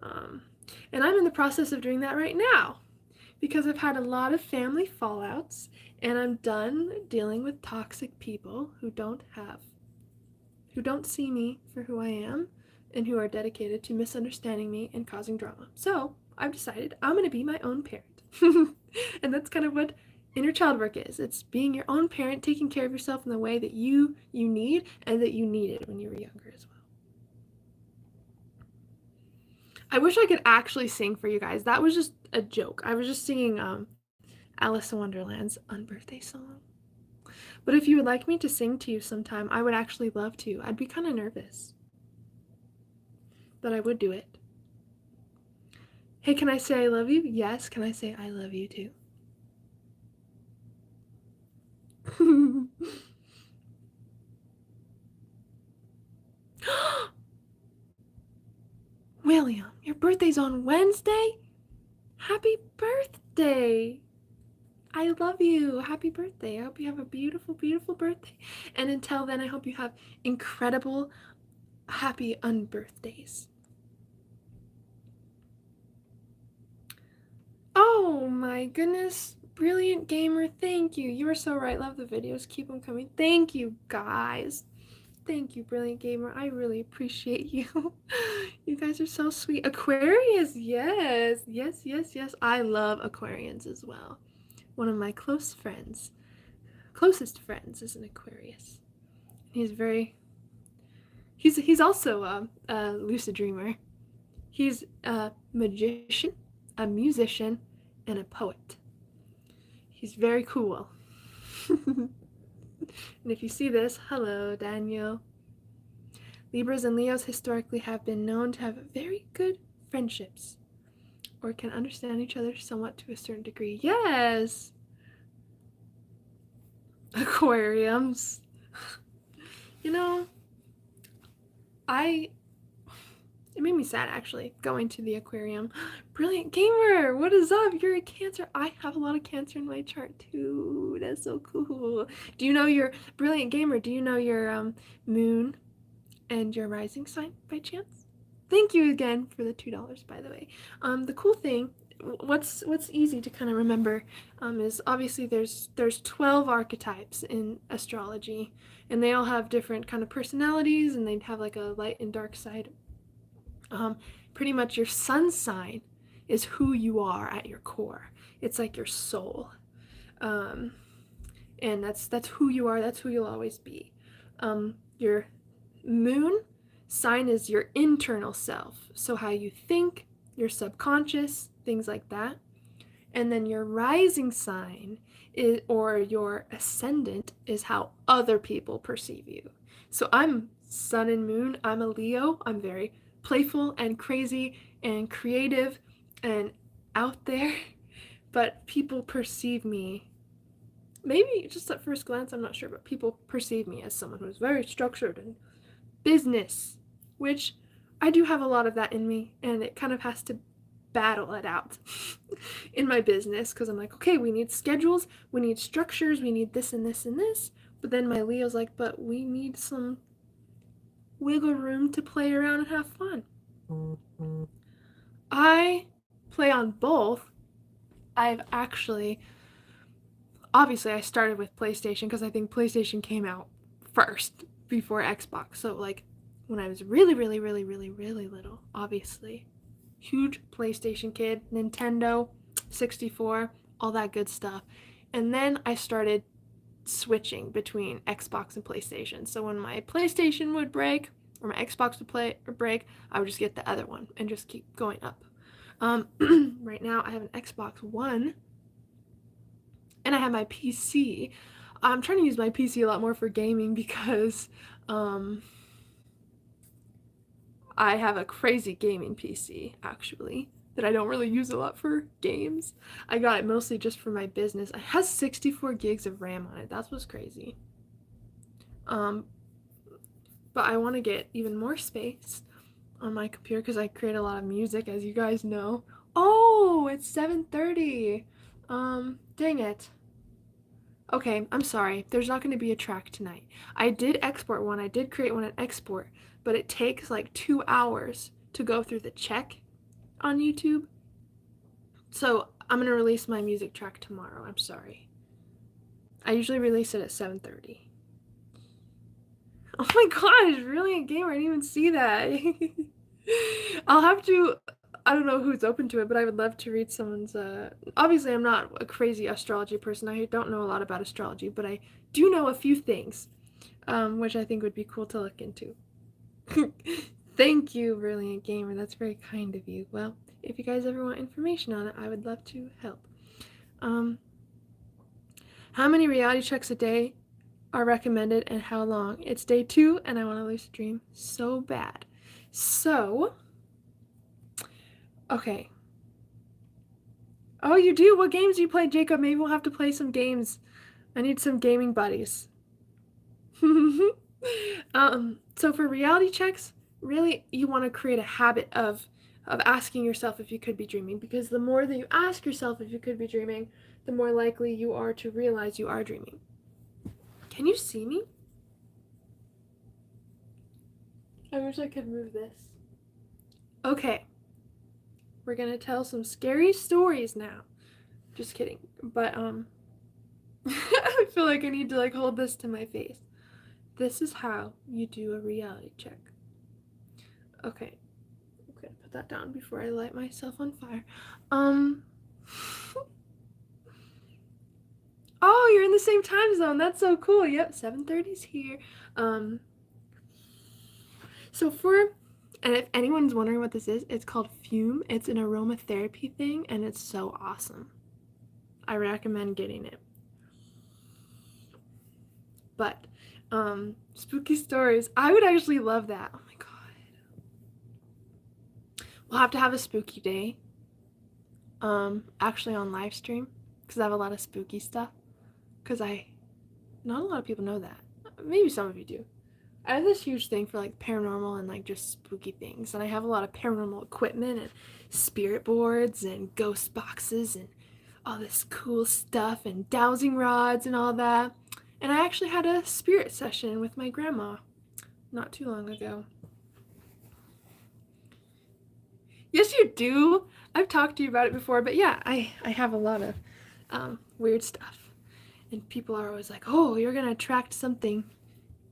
And I'm in the process of doing that right now because I've had a lot of family fallouts, and I'm done dealing with toxic people who don't see me for who I am and who are dedicated to misunderstanding me and causing drama. So I've decided I'm going to be my own parent. And that's kind of what inner child work is. It's being your own parent, taking care of yourself in the way that you need and that you needed when you were younger as well. I wish I could actually sing for you guys. That was just a joke. I was just singing Alice in Wonderland's unbirthday song. But if you would like me to sing to you sometime, I would actually love to. I'd be kind of nervous, but I would do it. Hey, can I say I love you? Yes. Can I say I love you too? William, your birthday's on Wednesday? Happy birthday! I love you. Happy birthday. I hope you have a beautiful, beautiful birthday. And until then, I hope you have incredible, happy unbirthdays. Oh my goodness. Brilliant gamer. Thank you. You are so right. Love the videos. Keep them coming. Thank you, guys. Thank you, Brilliant Gamer. I really appreciate you. You guys are so sweet. Aquarius, yes. Yes, yes, yes. I love Aquarians as well. One of my closest friends is an Aquarius. He's also a lucid dreamer. He's a magician, a musician, and a poet. He's very cool. And if you see this, hello, Daniel. Libras and Leos historically have been known to have very good friendships, or can understand each other somewhat to a certain degree. Yes! Aquariums. You know, it made me sad actually, going to the aquarium. Brilliant Gamer, what is up? You're a Cancer. I have a lot of Cancer in my chart too. That's so cool. Do you know your, Brilliant Gamer, do you know your moon and your rising sign by chance? Thank you again for the $2, by the way. The cool thing, what's easy to kind of remember is obviously there's 12 archetypes in astrology, and they all have different kind of personalities, and they have like a light and dark side. Pretty much your sun sign is who you are at your core. It's like your soul, and that's who you are. That's who you'll always be. Your moon sign is your internal self, so how you think, your subconscious, things like that. And then your rising sign is, or your ascendant, is how other people perceive you. So I'm sun and moon. I'm a Leo. I'm very playful and crazy and creative and out there, but people perceive me, maybe just at first glance, I'm not sure, but people perceive me as someone who's very structured and business, which I do have a lot of that in me, and it kind of has to battle it out in my business, because I'm like, okay, we need schedules, we need structures, we need this and this and this, but then my Leo's like, but we need some wiggle room to play around and have fun. I play on both. Obviously I started with PlayStation because I think PlayStation came out first before Xbox. So like when I was really little, obviously, huge PlayStation kid, Nintendo 64, all that good stuff. And then I started switching between Xbox and PlayStation. So when my PlayStation would break or my Xbox would break, I would just get the other one and just keep going up. Right now I have an Xbox One and I have my PC. I'm trying to use my PC a lot more for gaming because I have a crazy gaming PC actually that I don't really use a lot for games. I got it mostly just for my business. It has 64 gigs of RAM on it. That's what's crazy. But I want to get even more space on my computer because I create a lot of music, as you guys know. Oh, it's 7:30. Dang it. Okay, I'm sorry. There's not going to be a track tonight. I did export one. I did create one and export, but it takes like 2 hours to go through the check on YouTube. So I'm going to release my music track tomorrow. I'm sorry. I usually release it at 7:30. Oh my gosh, Brilliant Gamer, I didn't even see that. I'll have to, I don't know who's open to it, but I would love to read someone's, obviously I'm not a crazy astrology person. I don't know a lot about astrology, but I do know a few things, which I think would be cool to look into. Thank you, Brilliant Gamer. That's very kind of you. Well, if you guys ever want information on it, I would love to help. How many reality checks a day are recommended and how long? It's day 2 and I want to lucid dream so bad. So, okay. Oh, you do? What games do you play, Jacob? Maybe we'll have to play some games. I need some gaming buddies. So for reality checks, really you want to create a habit of asking yourself if you could be dreaming, because the more that you ask yourself if you could be dreaming, the more likely you are to realize you are dreaming. Can you see me? I wish I could move this. Okay. We're gonna tell some scary stories now. Just kidding. But, I feel like I need to, like, hold this to my face. This is how you do a reality check. Okay. I'm gonna put that down before I light myself on fire. Oh, you're in the same time zone. That's so cool. Yep, 7:30's here. And if anyone's wondering what this is, it's called Fume. It's an aromatherapy thing, and it's so awesome. I recommend getting it. But spooky stories, I would actually love that. Oh my god. We'll have to have a spooky day actually on live stream, because I have a lot of spooky stuff, because not a lot of people know that. Maybe some of you do. I have this huge thing for like paranormal and like just spooky things, and I have a lot of paranormal equipment and spirit boards and ghost boxes and all this cool stuff and dowsing rods and all that. And I actually had a spirit session with my grandma not too long ago. Yes, you do. I've talked to you about it before, but yeah, I have a lot of weird stuff. And people are always like, oh, you're going to attract something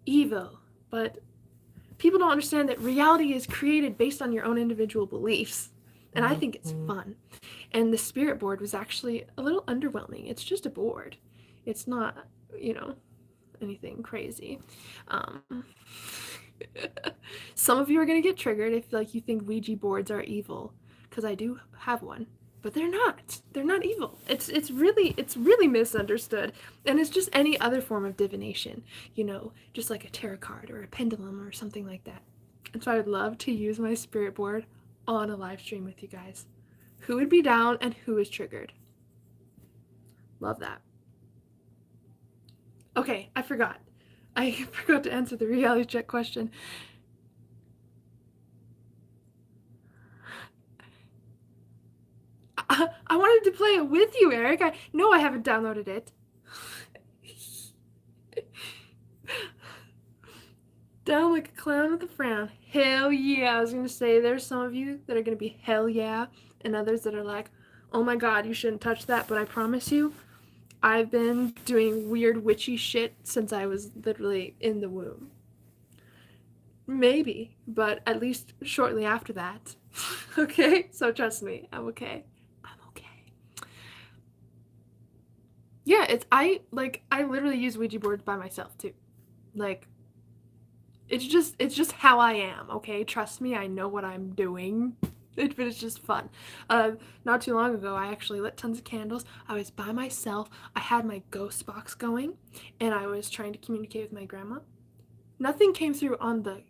evil. But people don't understand that reality is created based on your own individual beliefs. And I think it's fun. And the spirit board was actually a little underwhelming. It's just a board. It's not, you know, anything crazy. Some of you are going to get triggered if like you think Ouija boards are evil, because I do have one. But they're not. They're not evil. It's really misunderstood. And it's just any other form of divination, you know, just like a tarot card or a pendulum or something like that. And so I would love to use my spirit board on a live stream with you guys. Who would be down and who is triggered? Love that. Okay, I forgot to answer the reality check question. I wanted to play it with you, Eric. No, I haven't downloaded it. Down like a clown with a frown. Hell yeah. I was going to say, there's some of you that are going to be hell yeah, and others that are like, oh my god, you shouldn't touch that, but I promise you, I've been doing weird witchy shit since I was literally in the womb. Maybe, but at least shortly after that. Okay? So trust me, I'm okay. Yeah, I literally use Ouija boards by myself too. Like, it's just how I am, okay? Trust me, I know what I'm doing. But it's just fun. Not too long ago, I actually lit tons of candles. I was by myself. I had my ghost box going, and I was trying to communicate with my grandma. Nothing came through on the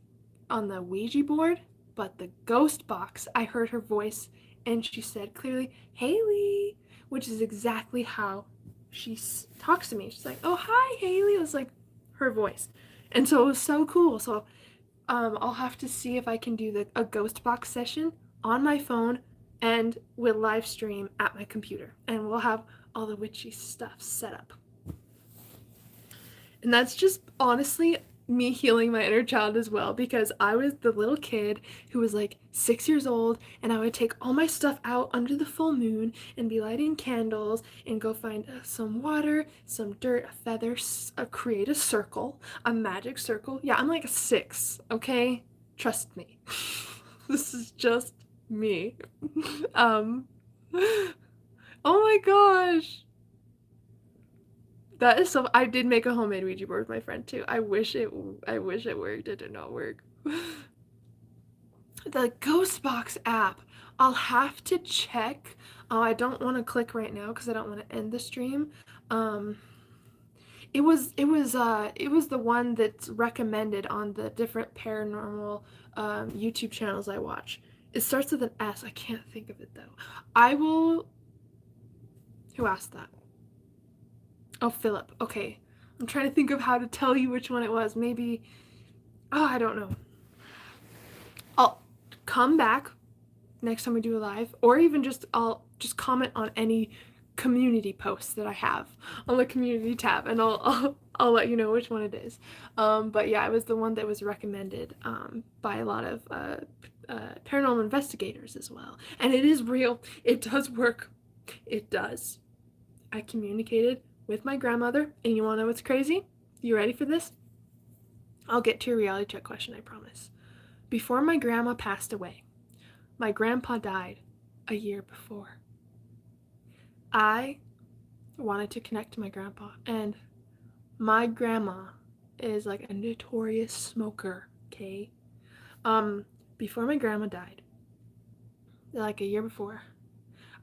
Ouija board, but the ghost box, I heard her voice, and she said clearly, Haylee, which is exactly how she talks to me. She's like, oh, hi, Haylee. It was like her voice. And so it was so cool. So I'll have to see if I can do a ghost box session on my phone and we'll live stream at my computer. And we'll have all the witchy stuff set up. And that's just honestly me healing my inner child as well, because I was the little kid who was like 6 years old, and I would take all my stuff out under the full moon and be lighting candles and go find some water, some dirt, a feather, create a circle, a magic circle. Yeah, I'm like a 6, okay? Trust me. This is just me. Oh my gosh. That is so. I did make a homemade Ouija board with my friend too. I wish it worked. It did not work. The Ghostbox app. I'll have to check. I don't want to click right now because I don't want to end the stream. It was the one that's recommended on the different paranormal YouTube channels I watch. It starts with an S. I can't think of it though. I will. Who asked that? Oh, Philip. Okay. I'm trying to think of how to tell you which one it was. Maybe, oh, I don't know. I'll come back next time we do a live, or even I'll just comment on any community posts that I have on the community tab, and I'll let you know which one it is. But yeah, it was the one that was recommended by a lot of paranormal investigators as well. And it is real. It does work. It does. I communicated with my grandmother, and you want to know what's crazy? You ready for this? I'll get to your reality check question, I promise. Before my grandma passed away, my grandpa died a year before. I wanted to connect to my grandpa, and my grandma is like a notorious smoker, okay? Before my grandma died, like a year before,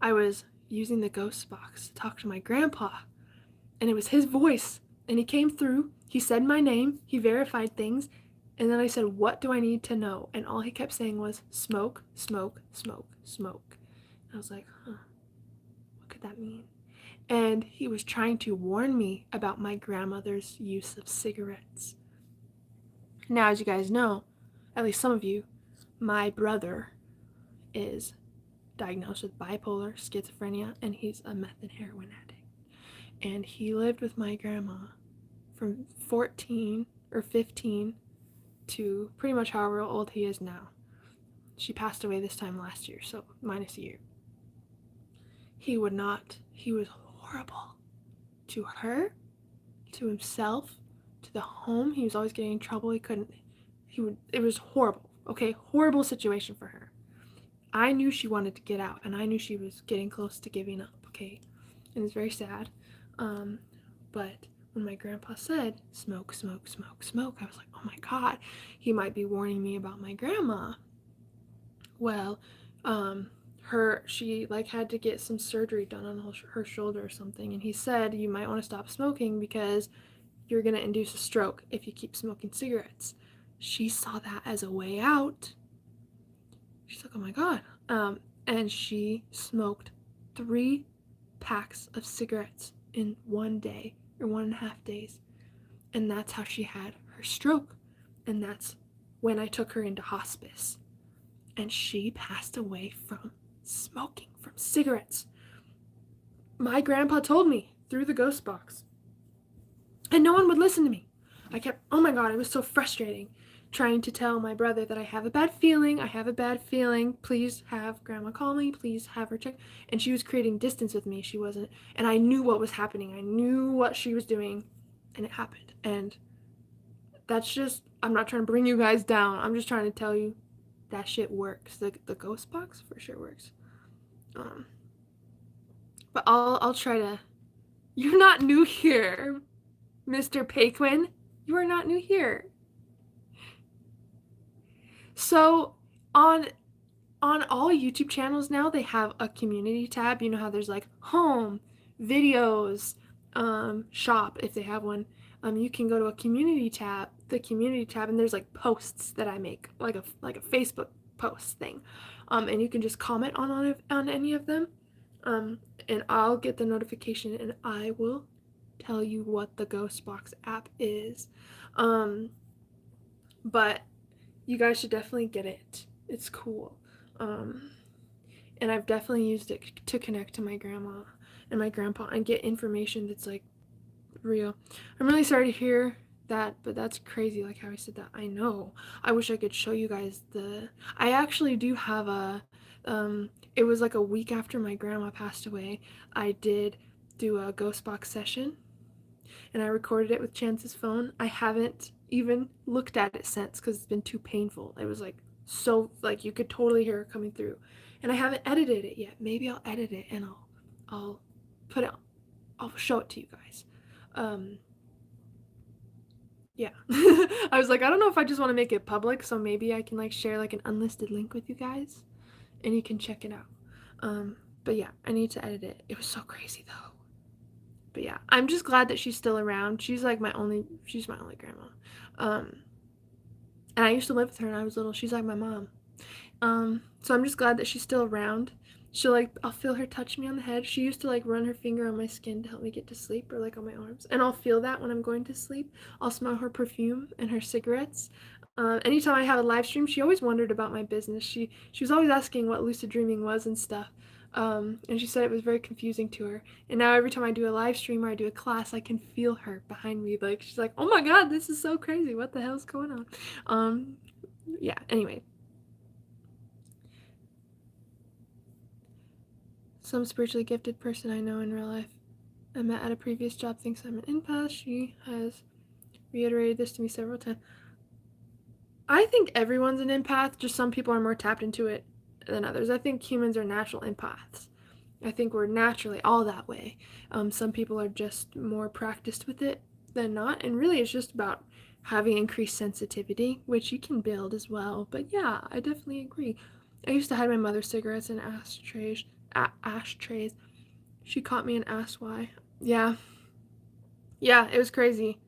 I was using the ghost box to talk to my grandpa. And it was his voice. And he came through. He said my name. He verified things. And then I said, what do I need to know? And all he kept saying was, smoke, smoke, smoke, smoke. And I was like, huh, what could that mean? And he was trying to warn me about my grandmother's use of cigarettes. Now, as you guys know, at least some of you, my brother is diagnosed with bipolar schizophrenia, and he's a meth and heroin addict. And he lived with my grandma from 14 or 15 to pretty much however old he is now. She passed away this time last year, so minus a year. He was horrible to her, to himself, to the home. He was always getting in trouble. It was horrible, okay? Horrible situation for her. I knew she wanted to get out, and I knew she was getting close to giving up, okay? And it's very sad. But when my grandpa said, smoke, smoke, smoke, smoke, I was like, oh my God, he might be warning me about my grandma. Well, she had to get some surgery done on her shoulder or something, and he said, you might want to stop smoking because you're going to induce a stroke if you keep smoking cigarettes. She saw that as a way out. She's like, oh my God. And she smoked 3 packs of cigarettes in 1 day or 1.5 days. And that's how she had her stroke. And that's when I took her into hospice. And she passed away from smoking, from cigarettes. My grandpa told me through the ghost box. And no one would listen to me. Oh my God, it was so frustrating trying to tell my brother that I have a bad feeling, please have grandma call me, please have her check. And she was creating distance with me. She wasn't, and I knew what was happening. I knew what she was doing, and it happened. And that's just, I'm not trying to bring you guys down. I'm just trying to tell you that shit works. The ghost box for sure works. But I'll try to, you're not new here, Mr. Paquin. You are not new here. So on all YouTube channels now, they have a community tab. You know how there's like home, videos, shop if they have one. You can go to a community tab, and there's like posts that I make, like a Facebook post thing. And you can just comment on any of them. And I'll get the notification and I will tell you what the Ghost Box app is. But you guys should definitely get it. It's cool. And I've definitely used it to connect to my grandma and my grandpa and get information that's like real. I'm really sorry to hear that, but that's crazy, like how I said that. I know. I wish I could show you guys I actually do have it was like a week after my grandma passed away. I did do a ghost box session, and I recorded it with Chance's phone. I haven't even looked at it since because it's been too painful. It was like so, like you could totally hear it coming through, and I haven't edited it yet. Maybe I'll edit it and I'll put it, I'll show it to you guys. Yeah. I was like, I don't know if I just want to make it public, so maybe I can like share like an unlisted link with you guys and you can check it out. But yeah, I need to edit it. It was so crazy though. But yeah, I'm just glad that she's still around. She's like my only grandma. And I used to live with her when I was little. She's like my mom. So I'm just glad that she's still around. I'll feel her touch me on the head. She used to like run her finger on my skin to help me get to sleep, or like on my arms. And I'll feel that when I'm going to sleep. I'll smell her perfume and her cigarettes. Anytime I have a live stream, she always wondered about my business. She was always asking what lucid dreaming was and stuff. And she said it was very confusing to her. And now every time I do a live stream or I do a class, I can feel her behind me. Like, she's like, oh my God, this is so crazy. What the hell's going on? Yeah, anyway. Some spiritually gifted person I know in real life I met at a previous job thinks I'm an empath. She has reiterated this to me several times. I think everyone's an empath, just some people are more tapped into it than others. I think humans are natural empaths. I think we're naturally all that way. Some people are just more practiced with it than not, and really it's just about having increased sensitivity, which you can build as well. But yeah, I definitely agree. I used to hide my mother's cigarettes in ashtrays. She caught me and asked why. Yeah. Yeah, it was crazy.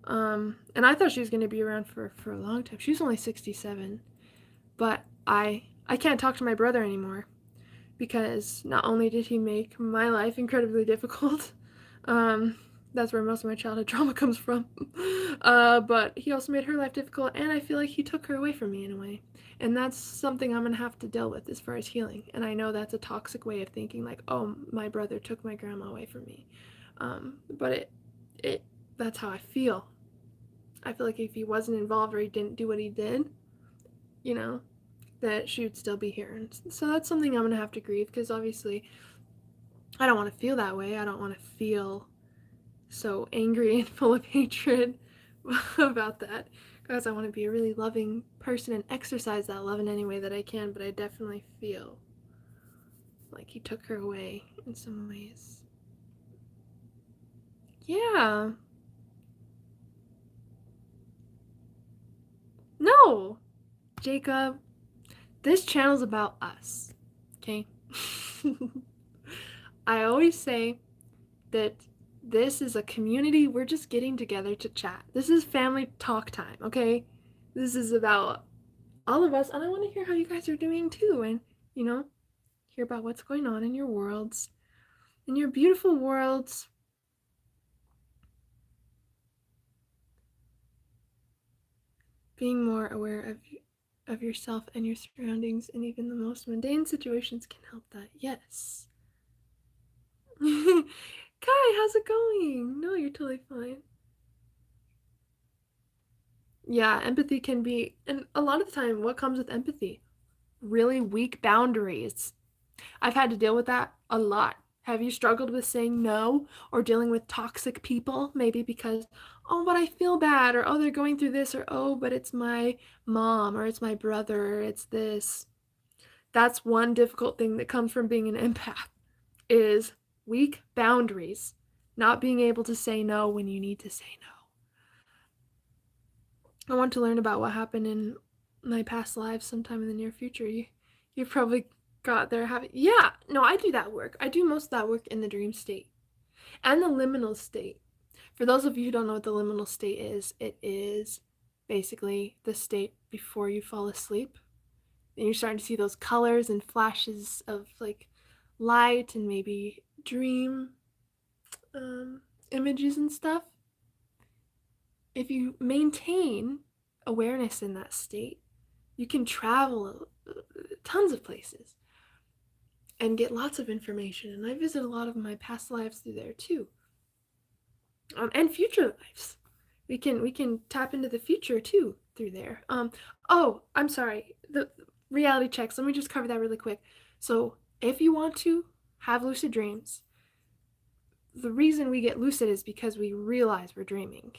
And I thought she was going to be around for a long time. She was only 67. But I can't talk to my brother anymore because not only did he make my life incredibly difficult, that's where most of my childhood trauma comes from, but he also made her life difficult, and I feel like he took her away from me in a way. And that's something I'm gonna have to deal with as far as healing. And I know that's a toxic way of thinking, like, oh, my brother took my grandma away from me. But that's how I feel. I feel like if he wasn't involved or he didn't do what he did, you know, that she would still be here. And so that's something I'm gonna have to grieve, because obviously I don't want to feel that way. I don't want to feel so angry and full of hatred about that, because I want to be a really loving person and exercise that love in any way that I can. But I definitely feel like he took her away in some ways. Yeah. No, Jacob, this channel's about us, okay? I always say that this is a community. We're just getting together to chat. This is family talk time, okay? This is about all of us, and I want to hear how you guys are doing too, and, you know, hear about what's going on in your worlds, in your beautiful worlds. Being more aware of yourself and your surroundings, and even the most mundane situations can help that. Yes. Kai, how's it going? No, you're totally fine. Yeah, empathy can be, and a lot of the time, what comes with empathy? Really weak boundaries. I've had to deal with that a lot. Have you struggled with saying no, or dealing with toxic people? Maybe because, oh, but I feel bad, or oh, they're going through this, or oh, but it's my mom, or it's my brother, or it's this. That's one difficult thing that comes from being an empath, is weak boundaries, not being able to say no when you need to say no. I want to learn about what happened in my past lives sometime in the near future. You've probably got there having, yeah, no, I do that work. I do most of that work in the dream state and the liminal state. For those of you who don't know what the liminal state is, it is basically the state before you fall asleep, and you're starting to see those colors and flashes of like light and maybe dream images and stuff. If you maintain awareness in that state, you can travel tons of places and get lots of information. And I visit a lot of my past lives through there too, and future lives. We can tap into the future too through there. Oh, I'm sorry. The reality checks. Let me just cover that really quick. So if you want to have lucid dreams, the reason we get lucid is because we realize we're dreaming.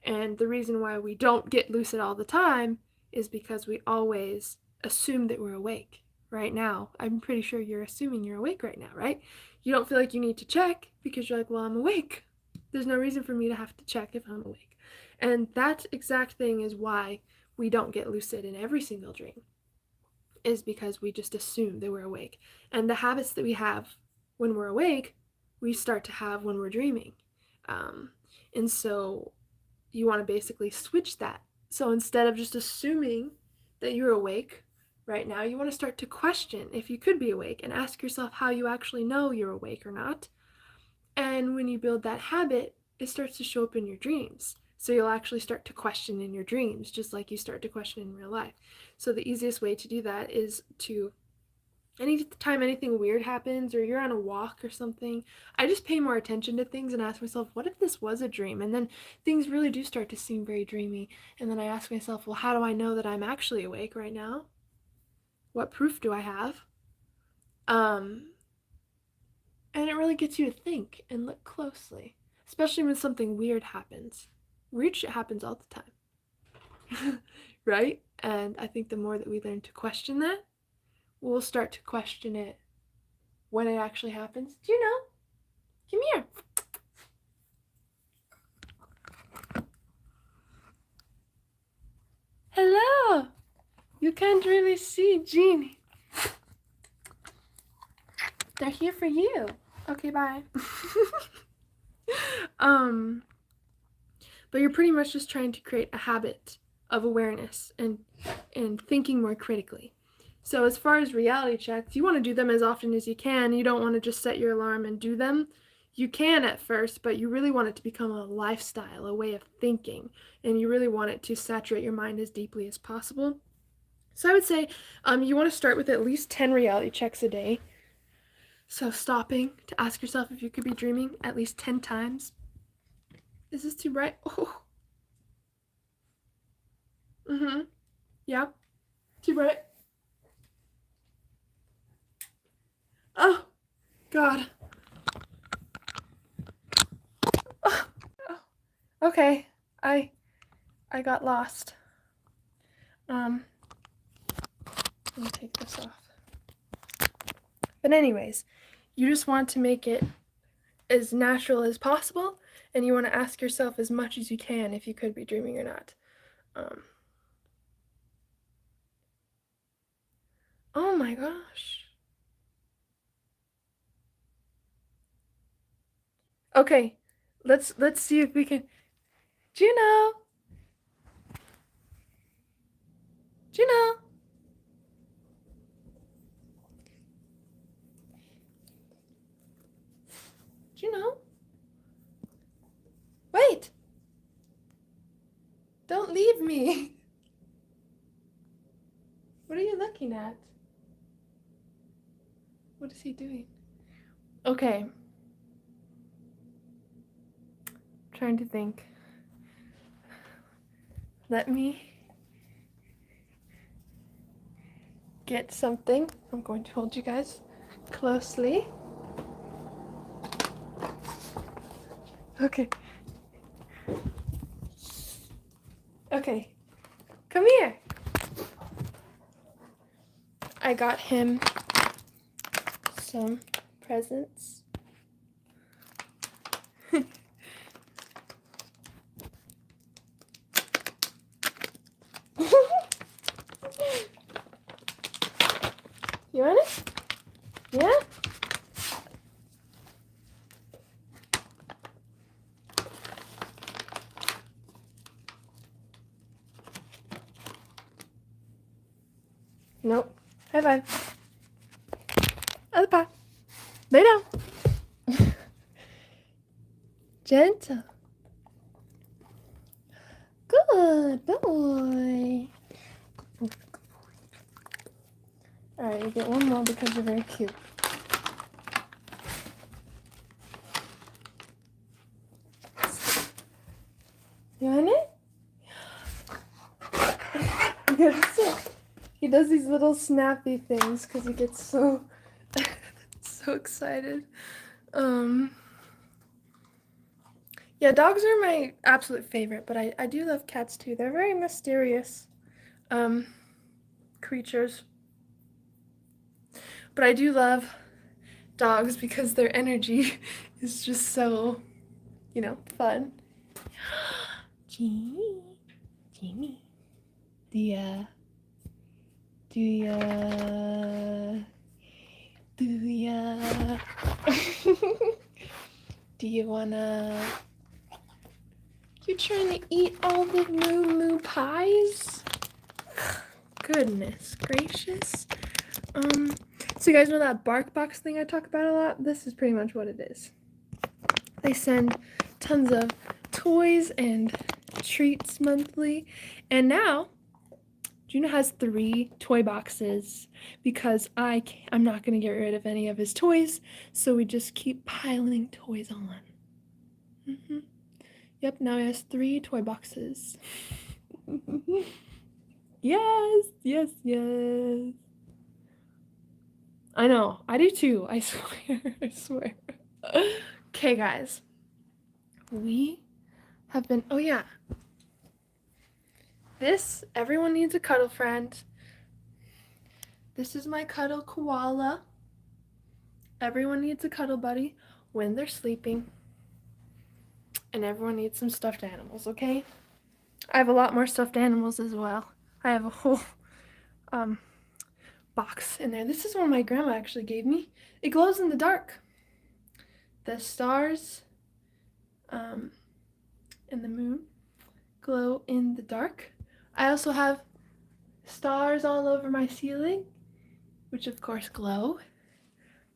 And the reason why we don't get lucid all the time is because we always assume that we're awake right now. I'm pretty sure you're assuming you're awake right now, right? You don't feel like you need to check because you're like, well, I'm awake. There's no reason for me to have to check if I'm awake. And that exact thing is why we don't get lucid in every single dream, is because we just assume that we're awake. And the habits that we have when we're awake, we start to have when we're dreaming. And so you want to basically switch that. So instead of just assuming that you're awake right now, you want to start to question if you could be awake and ask yourself how you actually know you're awake or not. And when you build that habit, it starts to show up in your dreams. So you'll actually start to question in your dreams, just like you start to question in real life. So the easiest way to do that is to, anytime anything weird happens or you're on a walk or something, I just pay more attention to things and ask myself, what if this was a dream? And then things really do start to seem very dreamy. And then I ask myself, well, how do I know that I'm actually awake right now? What proof do I have? And it really gets you to think and look closely, especially when something weird happens. Weird shit happens all the time, right? And I think the more that we learn to question that, we'll start to question it when it actually happens. Do you know? Come here. Hello. You can't really see Jeannie. They're here for you. Okay, bye. But you're pretty much just trying to create a habit of awareness and thinking more critically. So as far as reality checks, you want to do them as often as you can. You don't want to just set your alarm and do them. You can at first, but you really want it to become a lifestyle, a way of thinking, and you really want it to saturate your mind as deeply as possible. So I would say you want to start with at least 10 reality checks a day. So stopping to ask yourself if you could be dreaming at least 10 times. Is this too bright? Oh. Yeah. Too bright. Oh, God. Oh. Okay. I got lost. Let me take this off. But anyways, you just want to make it as natural as possible, and you want to ask yourself as much as you can if you could be dreaming or not. Oh my gosh. Okay, let's see if we can. Juno. Juno. Juno. Wait. Don't leave me. What are you looking at? What is he doing? Okay. I'm trying to think. Let me get something. I'm going to hold you guys closely. Okay. Okay. Come here. I got him some presents. You want it? Yeah? Nope. High five. Other paw. Lay down. Gentle. Good boy. Alright, you get one more because you're very cute. You want it? You gotta sit. He does these little snappy things because he gets so so excited. Yeah, dogs are my absolute favorite, but I do love cats too. They're very mysterious creatures. But I do love dogs because their energy is just so, fun. Jamie. Do you wanna... You trying to eat all the moo pies? Goodness gracious. So you guys know that bark box thing I talk about a lot? This is pretty much what it is. They send tons of toys and treats monthly, and now Juno has 3 toy boxes because I'm not going to get rid of any of his toys, so we just keep piling toys on. Yep, now he has 3 toy boxes. Yes. I know, I do too, I swear. Okay, guys. We have been, oh yeah. Everyone needs a cuddle friend. This is my cuddle koala. Everyone needs a cuddle buddy when they're sleeping. And everyone needs some stuffed animals, okay? I have a lot more stuffed animals as well. I have a whole box in there. This is one my grandma actually gave me. It glows in the dark. the stars and the moon glow in the dark. I also have stars all over my ceiling, which of course glow.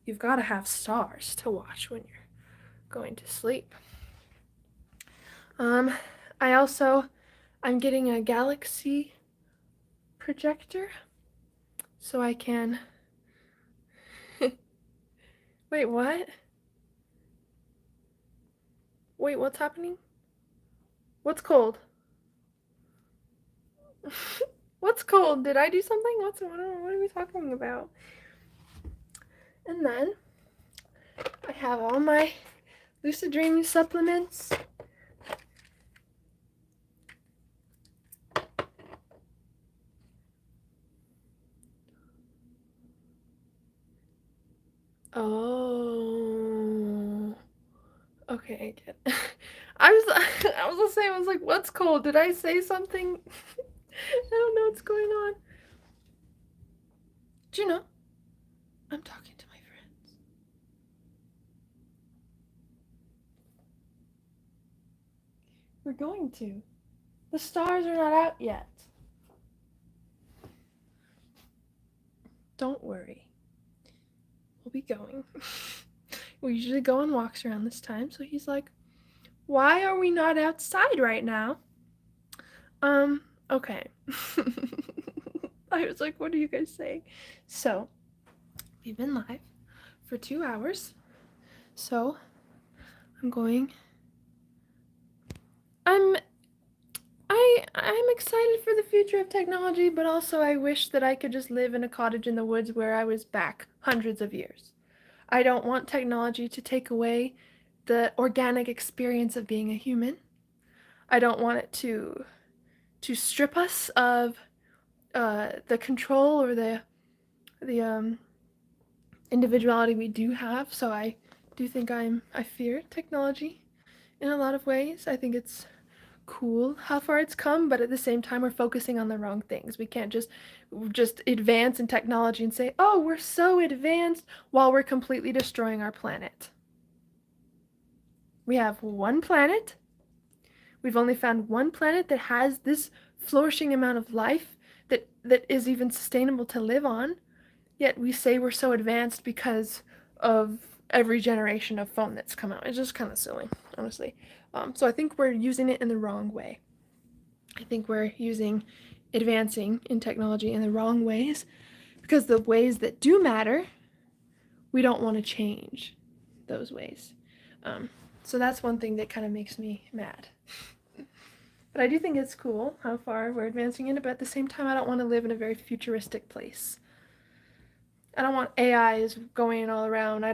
You've got to have stars to watch when you're going to sleep. I'm getting a galaxy projector so I can wait, what? Wait, what's happening? What's cold? What's cold? Did I do something? What are we talking about? And then I have all my Lucid Dreams supplements. Oh, okay, I get it. I was saying, I was like, what's cold? Did I say something? I don't know what's going on. Do you know? I'm talking to my friends. We're going to. The stars are not out yet. Don't worry. We'll be going. We usually go on walks around this time, so he's like, why are we not outside right now? Okay. I was like, what are you guys saying? So, we've been live for 2 hours. So, I'm excited for the future of technology, but also I wish that I could just live in a cottage in the woods where I was back hundreds of years. I don't want technology to take away the organic experience of being a human. I don't want it to strip us of the control or the individuality we do have. So I do think I fear technology in a lot of ways. I think it's cool how far it's come, but at the same time we're focusing on the wrong things. We can't just advance in technology and say, oh, we're so advanced, while we're completely destroying our planet. We have one planet. We've only found one planet that has this flourishing amount of life that is even sustainable to live on, yet we say we're so advanced because of every generation of phone that's come out. It's just kind of silly, honestly. So I think we're using it in the wrong way. I think we're advancing in technology in the wrong ways, because the ways that do matter, we don't want to change those ways. So that's one thing that kind of makes me mad. But I do think it's cool how far we're advancing in it, but at the same time, I don't want to live in a very futuristic place. I don't want AIs going all around. I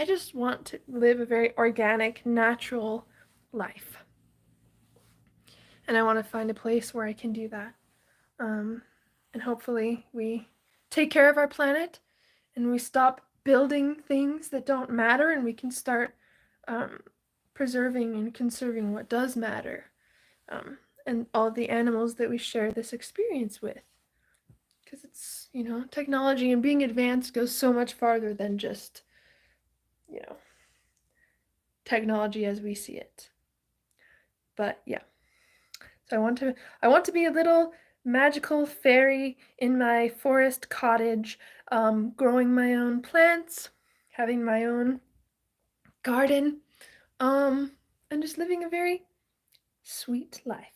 just want to live a very organic, natural life. And I want to find a place where I can do that. And hopefully we take care of our planet and we stop building things that don't matter, and we can start preserving and conserving what does matter. And all the animals that we share this experience with. Because it's, technology and being advanced goes so much farther than just, technology as we see it. But yeah. So I want to be a little magical fairy in my forest cottage, growing my own plants, having my own garden, and just living a very sweet life.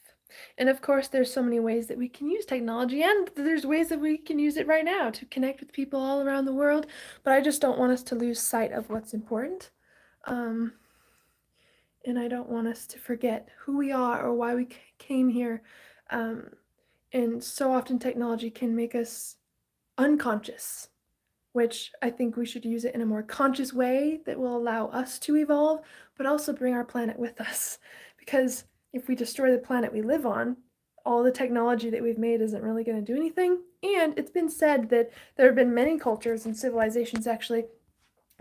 And of course, there's so many ways that we can use technology, and there's ways that we can use it right now to connect with people all around the world, but I just don't want us to lose sight of what's important. And I don't want us to forget who we are or why we came here. And so often technology can make us unconscious, which I think we should use it in a more conscious way that will allow us to evolve, but also bring our planet with us. Because if we destroy the planet we live on, all the technology that we've made isn't really going to do anything. And it's been said that there have been many cultures and civilizations actually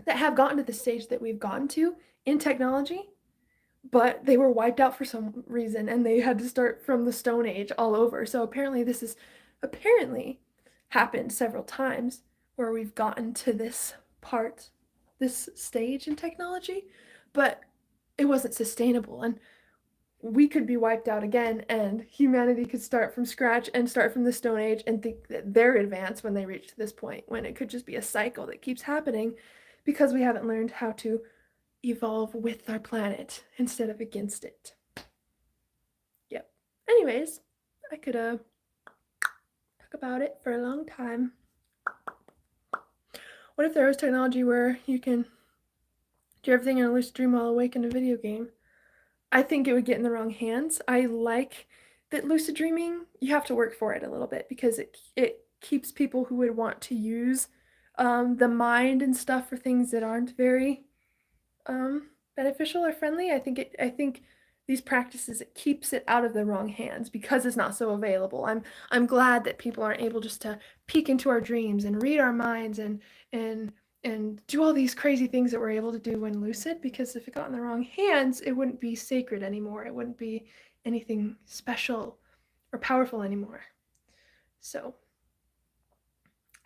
that have gotten to the stage that we've gotten to in technology, but they were wiped out for some reason and they had to start from the Stone Age all over. So apparently this has happened several times where we've gotten to this part this stage in technology, but it wasn't sustainable, and we could be wiped out again, and humanity could start from scratch and start from the Stone Age and think that they're advanced when they reach this point, when it could just be a cycle that keeps happening because we haven't learned how to evolve with our planet instead of against it. Yep. Anyways, I could talk about it for a long time. What if there was technology where you can do everything in a lucid dream while awake in a video game? I think it would get in the wrong hands. I like that lucid dreaming, you have to work for it a little bit because it keeps people who would want to use the mind and stuff for things that aren't very beneficial or friendly. I think these practices, it keeps it out of the wrong hands because it's not so available. I'm glad that people aren't able just to peek into our dreams and read our minds and do all these crazy things that we're able to do when lucid, because if it got in the wrong hands, it wouldn't be sacred anymore. It wouldn't be anything special or powerful anymore. So,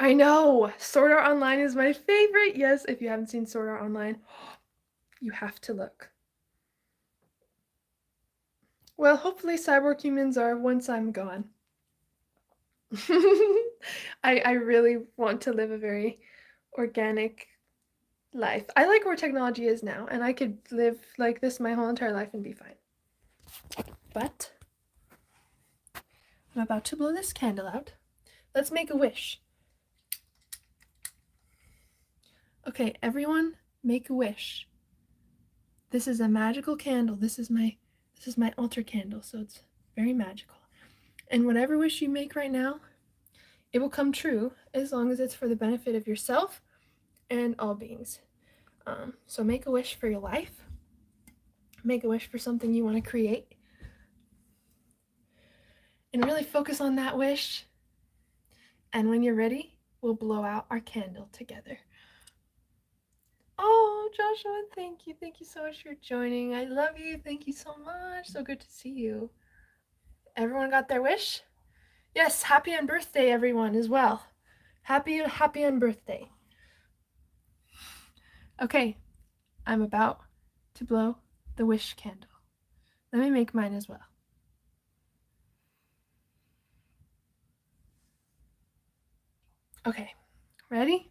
I know! Sword Art Online is my favorite! Yes, if you haven't seen Sword Art Online, you have to look. Well, hopefully cyborg humans are once I'm gone. I really want to live a very organic life. I like where technology is now, and I could live like this my whole entire life and be fine. But I'm about to blow this candle out. Let's make a wish. Okay, everyone, make a wish. This is a magical candle. This is my altar candle, so it's very magical. And whatever wish you make right now, it will come true as long as it's for the benefit of yourself and all beings. So make a wish for your life. Make a wish for something you want to create. And really focus on that wish. And when you're ready, we'll blow out our candle together. Oh, Joshua, thank you. Thank you so much for joining. I love you. Thank you so much. So good to see you. Everyone got their wish? Yes, happy unbirthday, everyone, as well. Happy unbirthday. Okay, I'm about to blow the wish candle. Let me make mine as well. Okay, ready?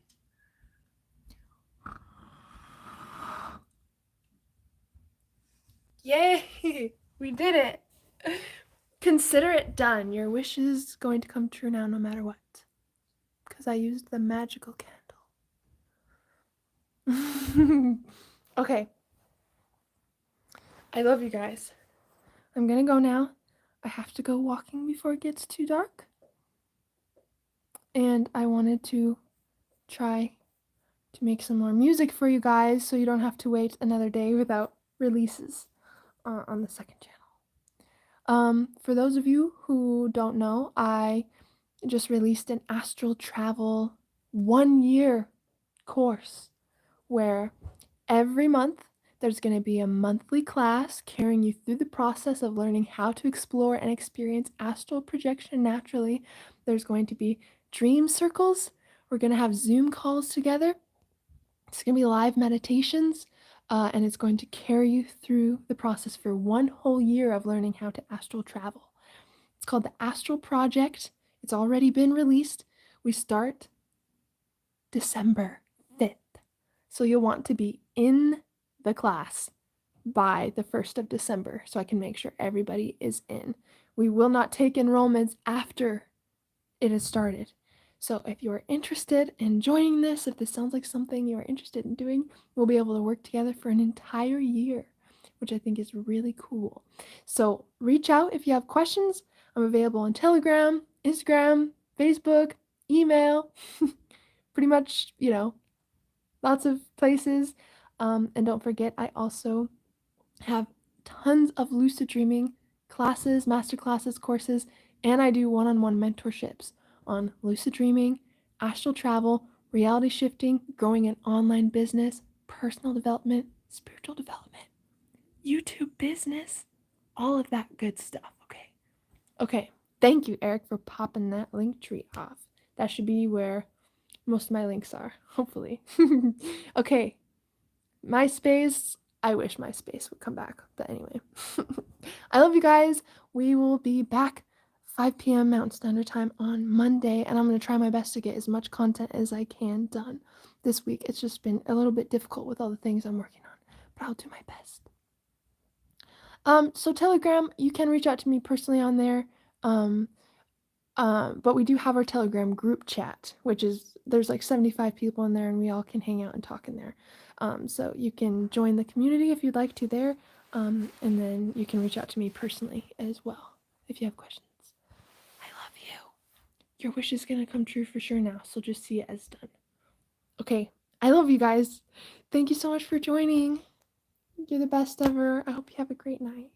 Yay! We did it! Consider it done. Your wish is going to come true now no matter what. Because I used the magical candle. Okay. I love you guys. I'm gonna go now. I have to go walking before it gets too dark. And I wanted to try to make some more music for you guys so you don't have to wait another day without releases on the second channel. For those of you who don't know, I just released an astral travel 1-year course where every month there's going to be a monthly class carrying you through the process of learning how to explore and experience astral projection naturally. There's going to be dream circles. We're going to have Zoom calls together. It's going to be live meditations, and it's going to carry you through the process for 1 whole year of learning how to astral travel. It's called the Astral Project. It's already been released. We start December 5th. So you'll want to be in the class by the 1st of December so I can make sure everybody is in. We will not take enrollments after it has started. So if you're interested in joining this, if this sounds like something you're interested in doing, we'll be able to work together for an entire year, which I think is really cool. So reach out if you have questions. I'm available on Telegram, Instagram, Facebook, email, pretty much, lots of places. And don't forget, I also have tons of lucid dreaming classes, masterclasses, courses, and I do one-on-one mentorships on lucid dreaming, astral travel, reality shifting, growing an online business, personal development, spiritual development, YouTube business, all of that good stuff, Okay, thank you, Eric, for popping that link tree off. That should be where most of my links are, hopefully. Okay, MySpace, I wish MySpace would come back. But anyway, I love you guys. We will be back 5 p.m. Mountain Standard Time on Monday, and I'm going to try my best to get as much content as I can done this week. It's just been a little bit difficult with all the things I'm working on, but I'll do my best. So Telegram, you can reach out to me personally on there. But we do have our Telegram group chat, which is, there's like 75 people in there, and we all can hang out and talk in there. So you can join the community if you'd like to there, and then you can reach out to me personally as well if you have questions. I love you. Your wish is gonna come true for sure now, so just see it as done. Okay, I love you guys. Thank you so much for joining. You're the best ever. I hope you have a great night.